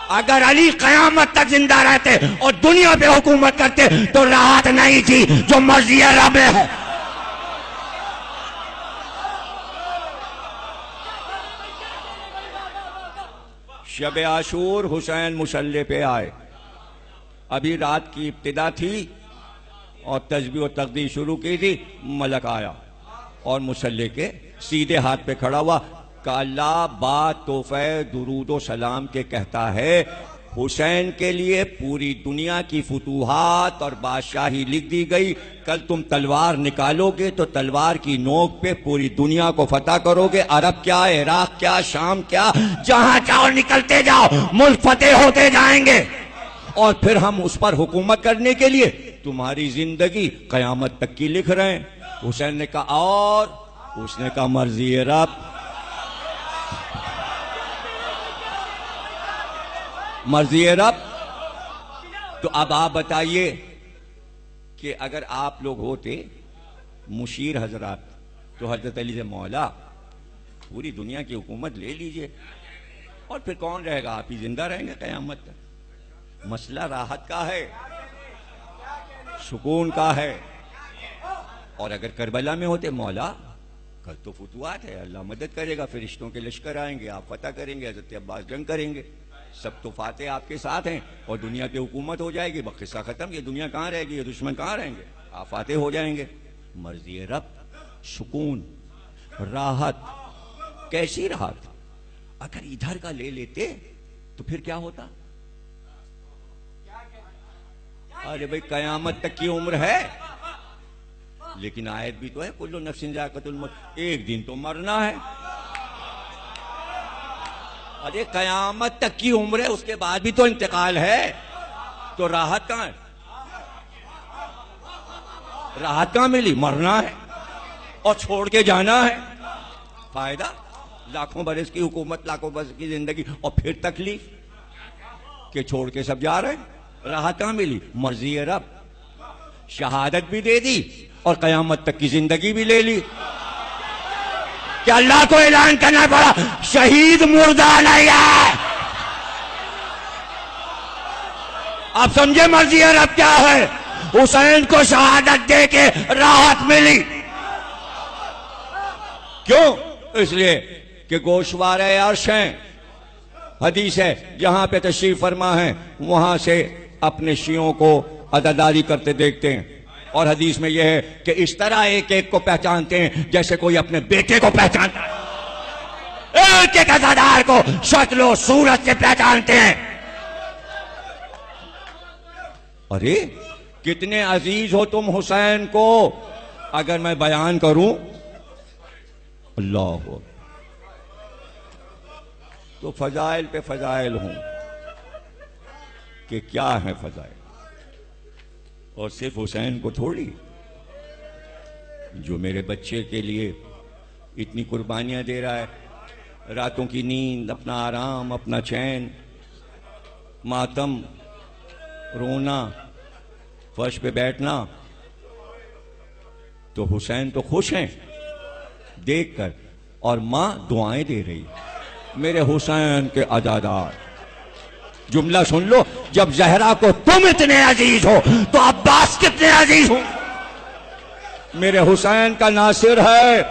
اگر علی قیامت تک زندہ رہتے اور دنیا پہ حکومت کرتے تو راحت نہیں تھی جو مرضی رب ہے۔ شب عاشور حسین مصلی پہ آئے، ابھی رات کی ابتدا تھی اور تسبیح و تقدیس شروع کی تھی، ملک آیا اور مصلی کے سیدھے ہاتھ پہ کھڑا ہوا کہ اللہ بات تحفہ درود و سلام کے کہتا ہے حسین کے لیے پوری دنیا کی فتوحات اور بادشاہی لکھ دی گئی، کل تم تلوار نکالو گے تو تلوار کی نوک پہ پوری دنیا کو فتح کرو گے، عرب کیا، عراق کیا، شام کیا، جہاں چاہو نکلتے جاؤ، ملک فتح ہوتے جائیں گے، اور پھر ہم اس پر حکومت کرنے کے لیے تمہاری زندگی قیامت تک کی لکھ رہے ہیں۔ حسین نے کہا اور؟ اس نے کہا مرضی رب۔ مرضی رب۔ تو اب آپ بتائیے کہ اگر آپ لوگ ہوتے مشیر حضرات تو حضرت علی سے مولا پوری دنیا کی حکومت لے لیجئے، اور پھر کون رہے گا؟ آپ ہی زندہ رہیں گے قیامت تک۔ مسئلہ راحت کا ہے، سکون کا ہے۔ اور اگر کربلا میں ہوتے مولا کل تو فتوحات ہے، اللہ مدد کرے گا، فرشتوں کے لشکر آئیں گے، آپ فتح کریں گے، حضرت عباس جنگ کریں گے، سب تو فاتح آپ کے ساتھ ہیں اور دنیا کی حکومت ہو جائے گی، قصہ ختم، یہ دنیا کہاں رہے گی، یہ دشمن کہاں رہیں گے، آپ فاتح ہو جائیں گے۔ مرضی رب، سکون، راحت۔ کیسی راحت؟ اگر ادھر کا لے لیتے تو پھر کیا ہوتا؟ ارے بھئی قیامت تک کی عمر ہے، لیکن آیت بھی تو ہے کل نفس ذائقۃ الموت، ایک دن تو مرنا ہے۔ ارے قیامت تک کی عمر ہے، اس کے بعد بھی تو انتقال ہے، تو راحت کہاں ہے؟ راحت کہاں ملی؟ مرنا ہے اور چھوڑ کے جانا ہے۔ فائدہ لاکھوں برس کی حکومت، لاکھوں برس کی زندگی، اور پھر تکلیف کہ چھوڑ کے سب جا رہے ہیں۔ راحت کہاں ملی؟ مرضی رب، شہادت بھی دے دی اور قیامت تک کی زندگی بھی لے لی۔ کہ اللہ کو اعلان کرنا پڑا شہید مردہ نہیں ہے۔ آپ سمجھے مرضی رب کیا ہے؟ حسین کو شہادت دے کے راحت ملی۔ کیوں؟ اس لیے کہ گوشوارے عرش ہیں، حدیث ہے جہاں پہ تشریف فرما ہے وہاں سے اپنے شیعوں کو عزاداری کرتے دیکھتے ہیں، اور حدیث میں یہ ہے کہ اس طرح ایک ایک کو پہچانتے ہیں جیسے کوئی اپنے بیٹے کو پہچانتا ہے، ایک ایک عزادار کو شکل و صورت سے پہچانتے ہیں۔ ارے کتنے عزیز ہو تم حسین کو، اگر میں بیان کروں اللہ تو فضائل پہ فضائل ہوں کہ کیا ہے فضائل، اور صرف حسین کو تھوڑی، جو میرے بچے کے لیے اتنی قربانیاں دے رہا ہے، راتوں کی نیند، اپنا آرام، اپنا چین، ماتم، رونا، فرش پہ بیٹھنا، تو حسین تو خوش ہیں دیکھ کر، اور ماں دعائیں دے رہی میرے حسین کے عزادار۔ جملہ سن لو، جب زہرا کو تم اتنے عزیز ہو تو عباس کتنے عزیز ہو۔ میرے حسین کا ناصر ہے،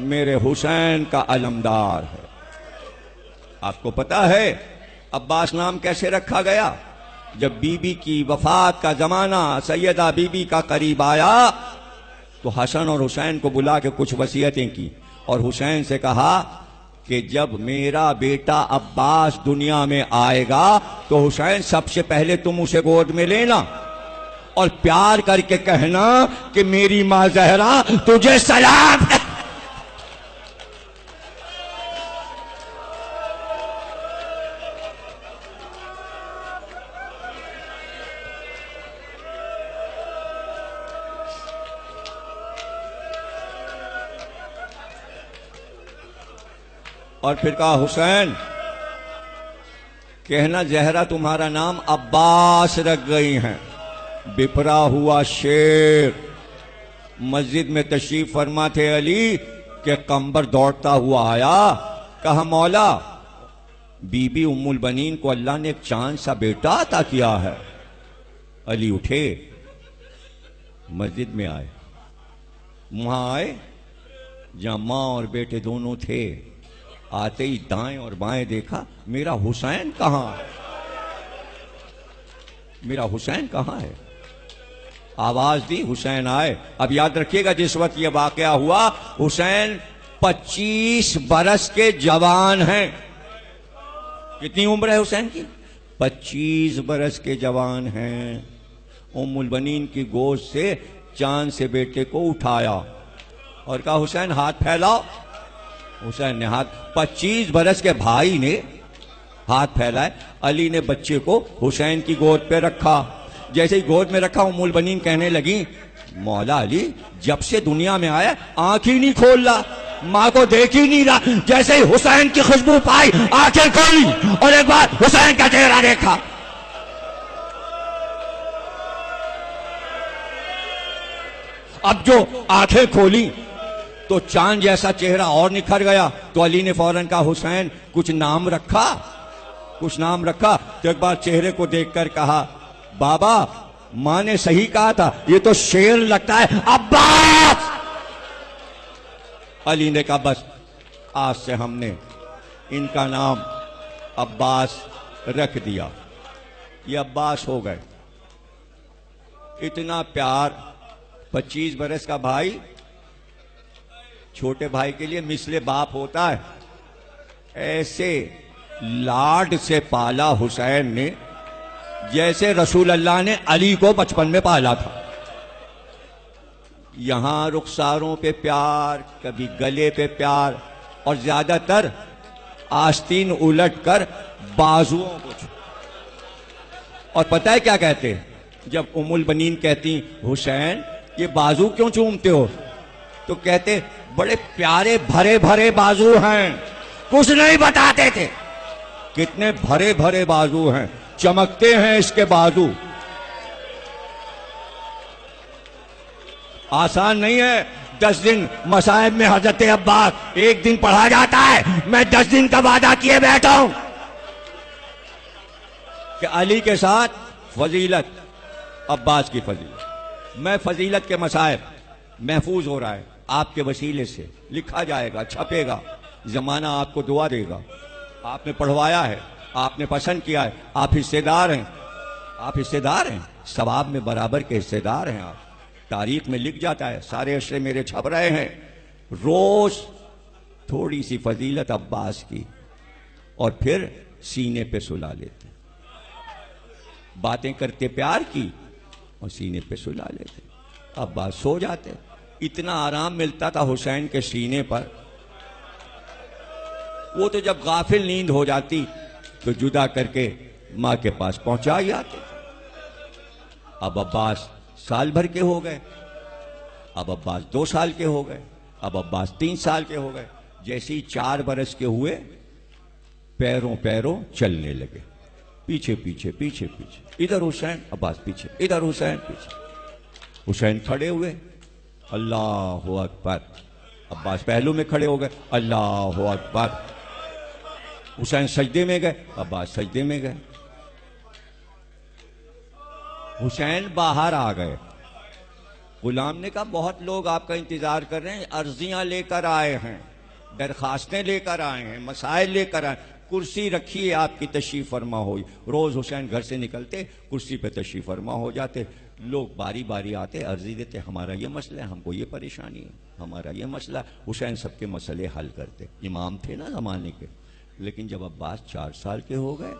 میرے حسین کا علمدار ہے۔ آپ کو پتا ہے عباس نام کیسے رکھا گیا؟ جب بی بی کی وفات کا زمانہ سیدہ بی بی کا قریب آیا تو حسن اور حسین کو بلا کے کچھ وصیتیں کی، اور حسین سے کہا کہ جب میرا بیٹا عباس دنیا میں آئے گا تو حسین سب سے پہلے تم اسے گود میں لینا اور پیار کر کے کہنا کہ میری ماں زہرا تجھے سلام۔ اور پھر کہا حسین کہنا زہرا تمہارا نام عباس رکھ گئی ہیں۔ بپرا ہوا شیر مسجد میں تشریف فرما تھے علی کہ قمبر دوڑتا ہوا آیا، کہا مولا بی بی ام البنین کو اللہ نے ایک چاند سا بیٹا عطا کیا ہے۔ علی اٹھے مسجد میں آئے، وہاں آئے جہاں ماں اور بیٹے دونوں تھے، آتے ہی دائیں اور بائیں دیکھا میرا حسین کہاں ہے، میرا حسین کہاں ہے؟ آواز دی حسین آئے۔ اب یاد رکھیے گا جس وقت یہ واقعہ ہوا حسین 25 برس کے جوان ہیں۔ کتنی عمر ہے حسین کی؟ 25 برس کے جوان ہیں۔ ام البنین کی گود سے چاند سے بیٹے کو اٹھایا اور کہا حسین ہاتھ پھیلاؤ۔ حسین نے ہاتھ، 25 برس کے بھائی نے ہاتھ پھیلائے۔ علی نے بچے کو حسین کی گود پہ رکھا، جیسے ہی گود میں رکھا ام البنین کہنے لگی مولا علی جب سے دنیا میں آیا آنکھ ہی نہیں کھول رہا، ماں کو دیکھ ہی نہیں رہا۔ جیسے ہی حسین کی خوشبو پائی آنکھیں کھولی اور ایک بار حسین کا چہرہ دیکھا۔ اب جو آنکھیں کھولی تو چاند جیسا چہرہ اور نکھر گیا، تو علی نے فوراً کہا حسین کچھ نام رکھا؟ کچھ نام رکھا؟ تو ایک بار چہرے کو دیکھ کر کہا بابا ماں نے صحیح کہا تھا، یہ تو شیر لگتا ہے، عباس۔ علی نے کہا بس آج سے ہم نے ان کا نام عباس رکھ دیا، یہ عباس ہو گئے۔ اتنا پیار، 25 برس کا بھائی چھوٹے بھائی کے لیے مثل باپ ہوتا ہے، ایسے لاڈ سے پالا حسین نے جیسے رسول اللہ نے علی کو بچپن میں پالا تھا۔ یہاں رخساروں پہ پیار، کبھی گلے پہ پیار، اور زیادہ تر آستین الٹ کر بازوؤں کو چھو۔ اور پتہ ہے کیا کہتے؟ جب ام البنین کہتی حسین یہ بازو کیوں چومتے ہو، تو کہتے بڑے پیارے بھرے بھرے بازو ہیں، کچھ نہیں بتاتے تھے۔ کتنے بھرے بھرے بازو ہیں، چمکتے ہیں اس کے بازو۔ آسان نہیں ہے 10 دن مصائب میں حضرت عباس، ایک دن پڑھا جاتا ہے، میں 10 دن کا وعدہ کیے بیٹھا ہوں کہ علی کے ساتھ فضیلت، عباس کی فضیلت، میں فضیلت کے مصائب محفوظ ہو رہا ہے آپ کے وسیلے سے، لکھا جائے گا، چھپے گا، زمانہ آپ کو دعا دے گا۔ آپ نے پڑھوایا ہے، آپ نے پسند کیا ہے، آپ حصے دار ہیں، آپ حصے دار ہیں، ثواب میں برابر کے حصے دار ہیں آپ۔ تاریخ میں لکھ جاتا ہے، سارے اشرے میرے چھپ رہے ہیں، روز تھوڑی سی فضیلت عباس کی، اور پھر سینے پہ سلا لیتے، باتیں کرتے پیار کی اور سینے پہ سلا لیتے، عباس سو جاتے۔ اتنا آرام ملتا تھا حسین کے سینے پر، وہ تو جب غافل نیند ہو جاتی تو جدا کر کے ماں کے پاس پہنچا ہی آتے۔ اب عباس سال بھر کے ہو گئے، اب عباس 2 سال کے ہو گئے، اب عباس 3 سال کے ہو گئے۔ جیسے ہی 4 برس کے ہوئے پیروں پیروں چلنے لگے، پیچھے پیچھے پیچھے پیچھے، ادھر حسین عباس پیچھے، ادھر حسین پیچھے۔ حسین کھڑے ہوئے، اللہ اکبر، عباس پہلو میں کھڑے ہو گئے، اللہ اکبر۔ حسین سجدے میں گئے، عباس سجدے میں گئے۔ حسین باہر آ گئے، غلام نے کہا بہت لوگ آپ کا انتظار کر رہے ہیں، عرضیاں لے کر آئے ہیں، درخواستیں لے کر آئے ہیں، مسائل لے کر آئے، کرسی رکھیے آپ کی تشریف فرما ہوئی۔ روز حسین گھر سے نکلتے کرسی پہ تشریف فرما ہو جاتے، لوگ باری باری آتے عرضی دیتے، ہمارا یہ مسئلہ ہے، ہم کو یہ پریشانی ہے، ہمارا یہ مسئلہ ہے۔ حسین سب کے مسئلے حل کرتے، امام تھے نا زمانے کے۔ لیکن جب عباس 4 سال کے ہو گئے،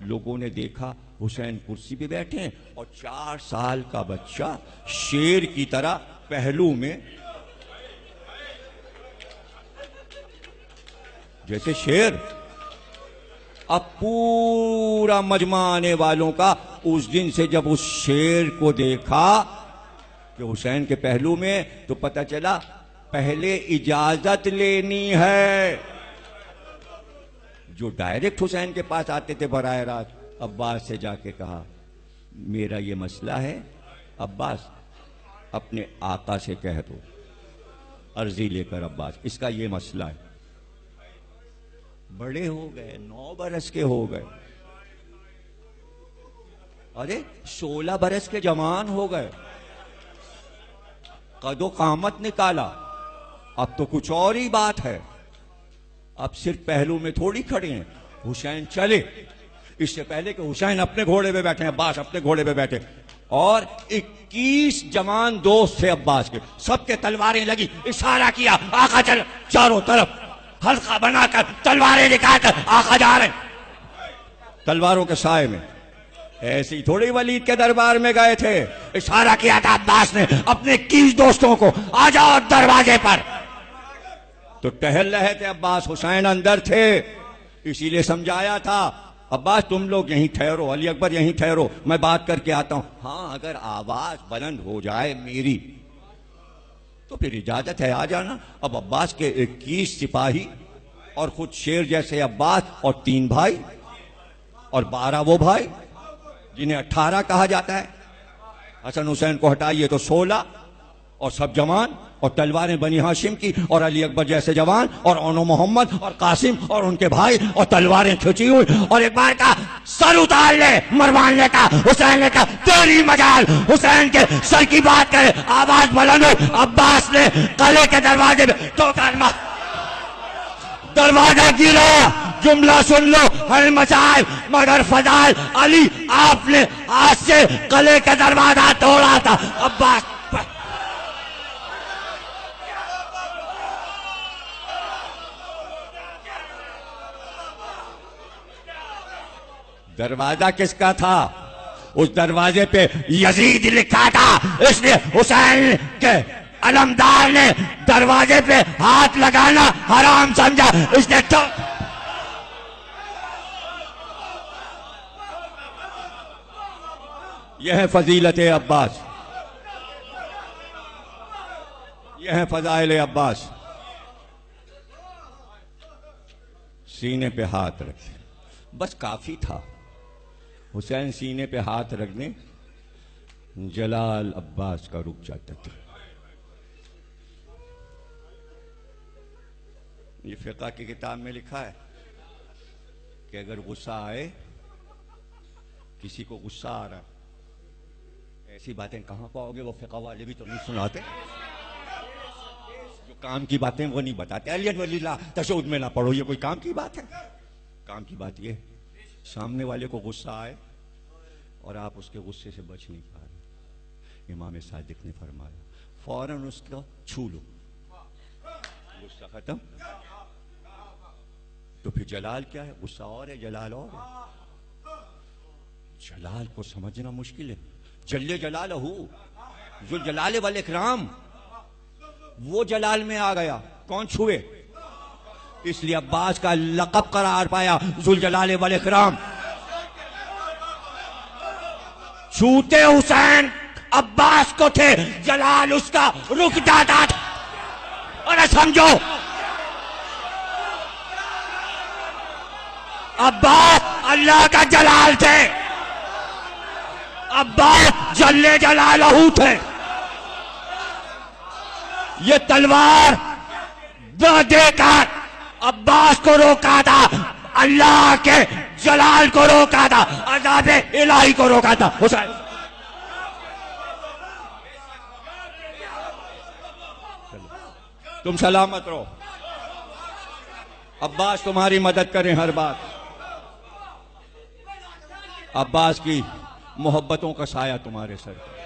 لوگوں نے دیکھا حسین کرسی پہ بیٹھے ہیں اور 4 سال کا بچہ شیر کی طرح پہلو میں جیسے شیر۔ اب پورا مجمع آنے والوں کا اس دن سے جب اس شیر کو دیکھا کہ حسین کے پہلو میں، تو پتہ چلا پہلے اجازت لینی ہے۔ جو ڈائریکٹ حسین کے پاس آتے تھے براہ راست، عباس سے جا کے کہا میرا یہ مسئلہ ہے، عباس اپنے آقا سے کہہ دو، عرضی لے کر عباس اس کا یہ مسئلہ ہے۔ بڑے ہو گئے، 9 برس کے ہو گئے، ارے 16 برس کے جوان ہو گئے، قد و قامت نکالا۔ اب تو کچھ اور ہی بات ہے، اب صرف پہلو میں تھوڑی کھڑے ہیں۔ حسین چلے، اس سے پہلے کہ حسین اپنے گھوڑے پہ بیٹھے، عباس اپنے گھوڑے پہ بیٹھے، اور 21 جوان دوست تھے عباس کے، سب کے تلواریں لگی، اشارہ کیا آقا چل، چاروں طرف حلقہ بنا کر تلواریں دکھا کر آقا جا رہے ہیں تلواروں کے سائے میں۔ ایسے ہی تھوڑی ولید کے دربار میں گئے تھے، اشارہ کیا تھا عباس نے اپنے 21 دوستوں کو، آ جاؤ دروازے پر۔ تو ٹہل رہے تھے عباس، حسین اندر تھے، اسی لیے سمجھایا تھا عباس تم لوگ یہیں ٹھہرو، علی اکبر یہیں ٹھہرو، میں بات کر کے آتا ہوں۔ ہاں اگر آواز بلند ہو جائے میری تو پھر اجازت ہے آ جانا۔ اب عباس کے 21 سپاہی اور خود شیر جیسے عباس اور 3 بھائی اور 12 وہ بھائی جنہیں 18 کہا جاتا ہے، حسن حسین کو ہٹائیے تو 16، اور سب جوان، اور تلواریں بنی ہاشم کی اور علی اکبر جیسے جوان اور اونو محمد اور قاسم اور ان کے بھائی، اور تلواریں کھچی ہوئی۔ اور ایک بار کا سر اتار لے، مروان نے کہا، حسین نے کہا تیری مجال، حسین کے سر کی بات کرے، آواز بلند ہو۔ عباس نے قلعے کے دروازے میں ٹوکر مار، دروازہ گرا، جملہ سن لو، ہر مسائل مگر فضائل علی، آپ نے ہاتھ سے قلعے کا دروازہ توڑا تھا۔ عباس دروازہ کس کا تھا؟ اس دروازے پہ یزید لکھا تھا، اس نے حسین کے علمدار نے دروازے پہ ہاتھ لگانا حرام سمجھا، اس نے تو یہ ہے فضیلت عباس، یہ ہے فضائل عباس۔ سینے پہ ہاتھ رکھے، بس کافی تھا۔ حسین سینے پہ ہاتھ رکھنے، جلال عباس کا رک جاتا تھا۔ یہ فقہ کی کتاب میں لکھا ہے کہ اگر غصہ آئے، کسی کو غصہ آ رہا، ایسی باتیں کہاں پاؤ گے؟ وہ فقہ والے بھی تو نہیں سناتے، جو کام کی باتیں وہ نہیں بتاتے۔ علی ولی اللہ تشہد میں نہ پڑھو، یہ کوئی کام کی بات ہے؟ کام کی بات یہ، سامنے والے کو غصہ آئے اور آپ اس کے غصے سے بچ نہیں پا رہے، امام صادق نے فرمایا فوراً اس کو چھو لو، غصہ ختم۔ تو پھر جلال کیا ہے؟ غصہ اور ہے، جلال اور ہے۔ جلال کو سمجھنا مشکل ہے۔ جل جلالہ ذو الجلال والاکرام، وہ جلال میں آ گیا، کون چھوئے؟ اس لیے عباس کا لقب قرار پایا ذو الجلال والاکرام۔ چھوتے حسین عباس کو تھے، جلال اس کا رک جاتا تھا۔ اور سمجھو عباس اللہ کا جلال تھے، عباس جل جلالہ تھے۔ یہ تلوار نہ دے کر عباس کو روکا تھا، اللہ کے جلال کو روکا تھا، عذاب الہی کو روکا تھا۔ حسین تم سلامت رہو، عباس تمہاری مدد کریں ہر بات. عباس کی محبتوں کا سایہ تمہارے سر پر.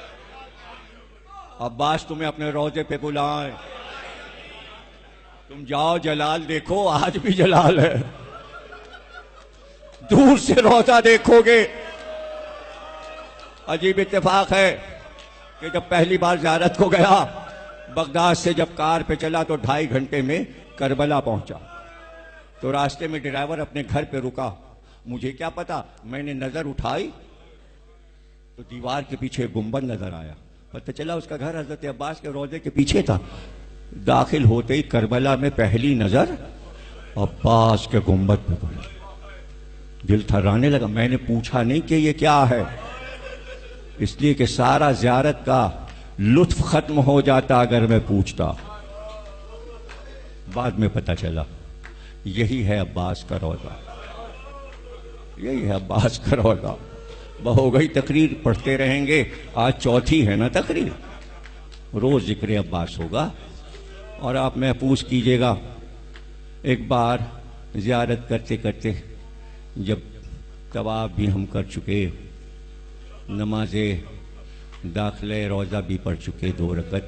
عباس تمہیں اپنے روضے پہ بلائیں. تم جاؤ جلال دیکھو، آج بھی جلال ہے. دور سے روضہ دیکھو گے. عجیب اتفاق ہے کہ جب پہلی بار زیارت کو گیا، بغداد سے جب کار پہ چلا تو 2.5 گھنٹے میں کربلا پہنچا. تو راستے میں ڈرائیور اپنے گھر پہ رکا. مجھے کیا پتا، میں نے نظر اٹھائی تو دیوار کے پیچھے گنبد نظر آیا. پتہ چلا اس کا گھر حضرت عباس کے روضے کے پیچھے تھا. داخل ہوتے ہی کربلا میں پہلی نظر عباس کے گنبد پہ پڑی. دل تھرانے لگا. میں نے پوچھا نہیں کہ یہ کیا ہے، اس لیے کہ سارا زیارت کا لطف ختم ہو جاتا اگر میں پوچھتا. بعد میں پتہ چلا یہی ہے عباس کا روضہ، یہی ہے عباس کا روضہ. ہو گئی تقریر، پڑھتے رہیں گے. آج چوتھی ہے نا تقریر. روز ذکر عباس ہوگا اور آپ محفوظ کیجئے گا. ایک بار زیارت کرتے کرتے جب طواف بھی ہم کر چکے، نماز داخلہ روضہ بھی پڑھ چکے 2 رکعت،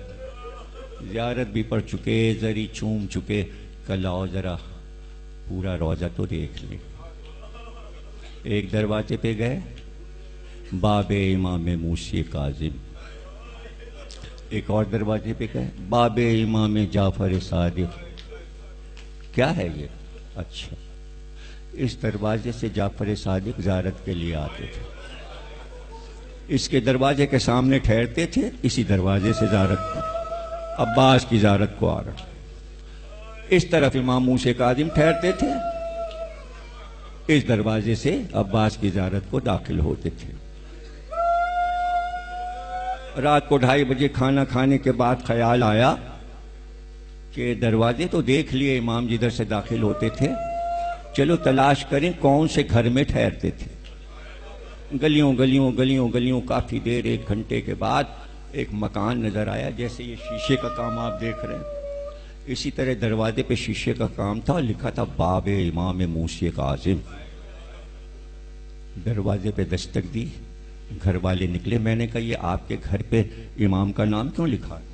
زیارت بھی پڑھ چکے، زری چوم چکے، کل آؤ ذرا پورا روضہ تو دیکھ لیں. ایک دروازے پہ گئے، باب امام موسی کاظم. ایک اور دروازے پہ گئے، باب امام جعفر صادق. کیا ہے یہ؟ اچھا، اس دروازے سے جعفر صادق زیارت کے لیے آتے تھے. اس کے دروازے کے سامنے ٹھہرتے تھے، اسی دروازے سے زیارت عباس کی زیارت کو آ رہا. اس طرف امام موسی کاظم ٹھہرتے تھے، اس دروازے سے عباس کی زیارت کو داخل ہوتے تھے. رات کو 2:30 بجے کھانا کھانے کے بعد خیال آیا کہ دروازے تو دیکھ لیے امام جدھر سے داخل ہوتے تھے، چلو تلاش کریں کون سے گھر میں ٹھہرتے تھے. گلیوں گلیوں گلیوں گلیوں کافی دیر، 1 گھنٹے کے بعد ایک مکان نظر آیا. جیسے یہ شیشے کا کام آپ دیکھ رہے ہیں، اسی طرح دروازے پہ شیشے کا کام تھا، لکھا تھا باب امام موسی کاظم. دروازے پہ دستک دی، گھر والے نکلے. میں نے کہا یہ آپ کے گھر پہ امام کا نام کیوں لکھا ہے؟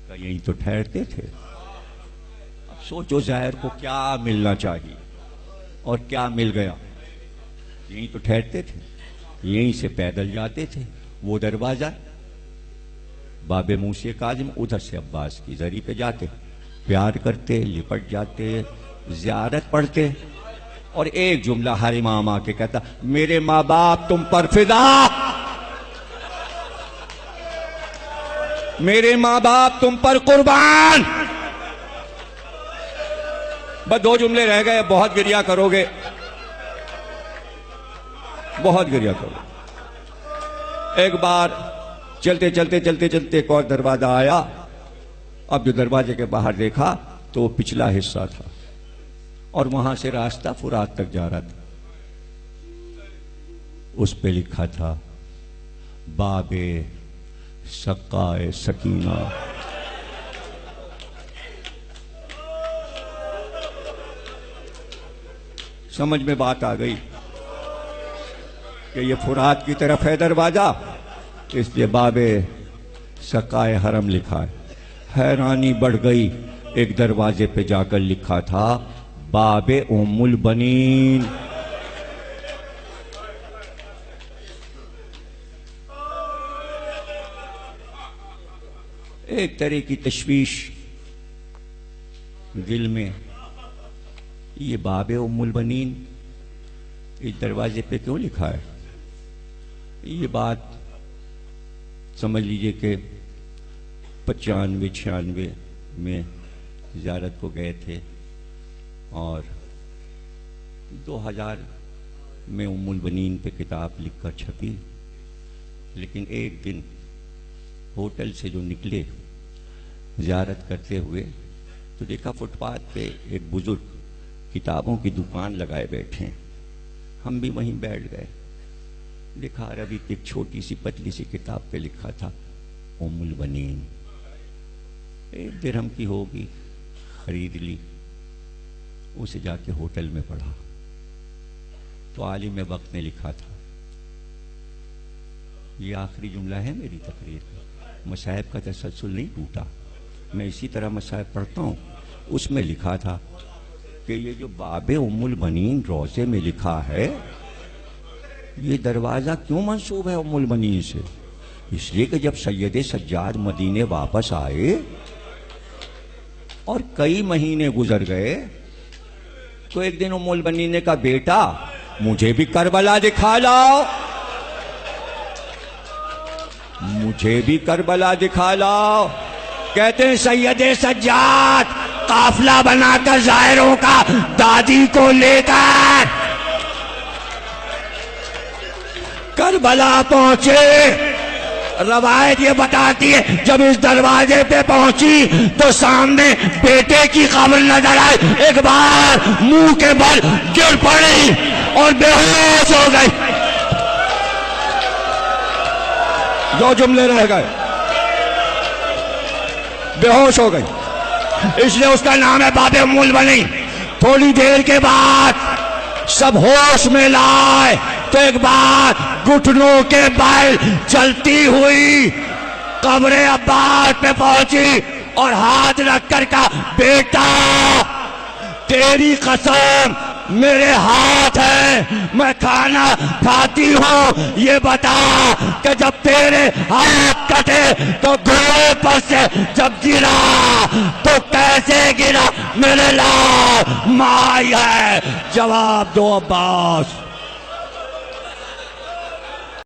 کہا یہیں تو ٹھہرتے تھے. اب سوچو زائر کو کیا ملنا چاہیے اور کیا مل گیا. یہیں تو ٹھہرتے تھے، یہیں سے پیدل جاتے تھے. وہ دروازہ باب موسی کاظم، ادھر سے عباس کی زری پہ جاتے، پیار کرتے، لپٹ جاتے، زیارت پڑھتے. اور ایک جملہ ہر امام آ کے کہتا، میرے ماں باپ تم پر فدا، میرے ماں باپ تم پر قربان. بس 2 جملے رہ گئے، بہت گریا کرو گے، بہت گریا کرو. ایک بار چلتے چلتے چلتے چلتے ایک اور دروازہ آیا. اب جو دروازے کے باہر دیکھا تو وہ پچھلا حصہ تھا اور وہاں سے راستہ فرات تک جا رہا تھا. اس پہ لکھا تھا باب سقائے سکینہ. سمجھ میں بات آ گئی کہ یہ فرات کی طرف ہے دروازہ، اس لیے باب سقائے حرم لکھا ہے. حیرانی بڑھ گئی، ایک دروازے پہ جا کر لکھا تھا باب ام البنین. ایک طرح کی تشویش دل میں، یہ باب ام البنین اس دروازے پہ کیوں لکھا ہے؟ یہ بات سمجھ لیجئے کہ 95-96 میں زیارت کو گئے تھے اور 2000 میں ام البنین پہ کتاب لکھ کر چھپی. لیکن ایک دن ہوٹل سے جو نکلے زیارت کرتے ہوئے تو دیکھا فٹ پاتھ پہ ایک بزرگ کتابوں کی دکان لگائے بیٹھے ہیں. ہم بھی وہیں بیٹھ گئے. دیکھا عربی کی ایک چھوٹی سی پتلی سی کتاب پہ لکھا تھا ام البنین. 1 درہم کی ہوگی، خرید لی، اسے جا کے ہوٹل میں پڑھا تو عالم وقت نے لکھا تھا، یہ آخری جملہ ہے میری تقریر کا، مصاحب کا تسلسل نہیں ٹوٹا، میں اسی طرح مصاحب پڑھتا ہوں، اس میں لکھا تھا کہ یہ جو باب ام البنین روضے میں لکھا ہے، یہ دروازہ کیوں منسوب ہے ام البنین سے؟ اس لیے کہ جب سید سجاد مدینے واپس آئے اور کئی مہینے گزر گئے تو ایک دن ام البنین نے کہا، بیٹا مجھے بھی کربلا دکھا لاؤ، مجھے بھی کربلا دکھا لاؤ۔ کہتے ہیں سید سجاد قافلہ بنا کر زائروں کا دادی کو لے کر کربلا پہنچے۔ روایت یہ بتاتی ہے جب اس دروازے پہ پہنچی تو سامنے بیٹے کی قبر نظر آئی، ایک بار منہ کے بل گر پڑی اور بے ہوش ہو گئی۔ دو جملے رہ گئے، بے ہوش ہو گئی، اس لیے اس کا نام ہے باب ام البنین۔ تھوڑی دیر کے بعد سب ہوش میں لائے تو ایک بار گھٹنوں کے بل چلتی ہوئی قبر عباس پہ پہنچی اور ہاتھ رکھ کر کہا، بیٹا تیری قسم میرے ہاتھ ہے، میں کھانا کھاتی ہوں، یہ بتا کہ جب تیرے ہاتھ کٹے تو گھوڑے پر سے جب گرا تو کیسے گرا، میرے لال مائی ہے، جواب دو عباس۔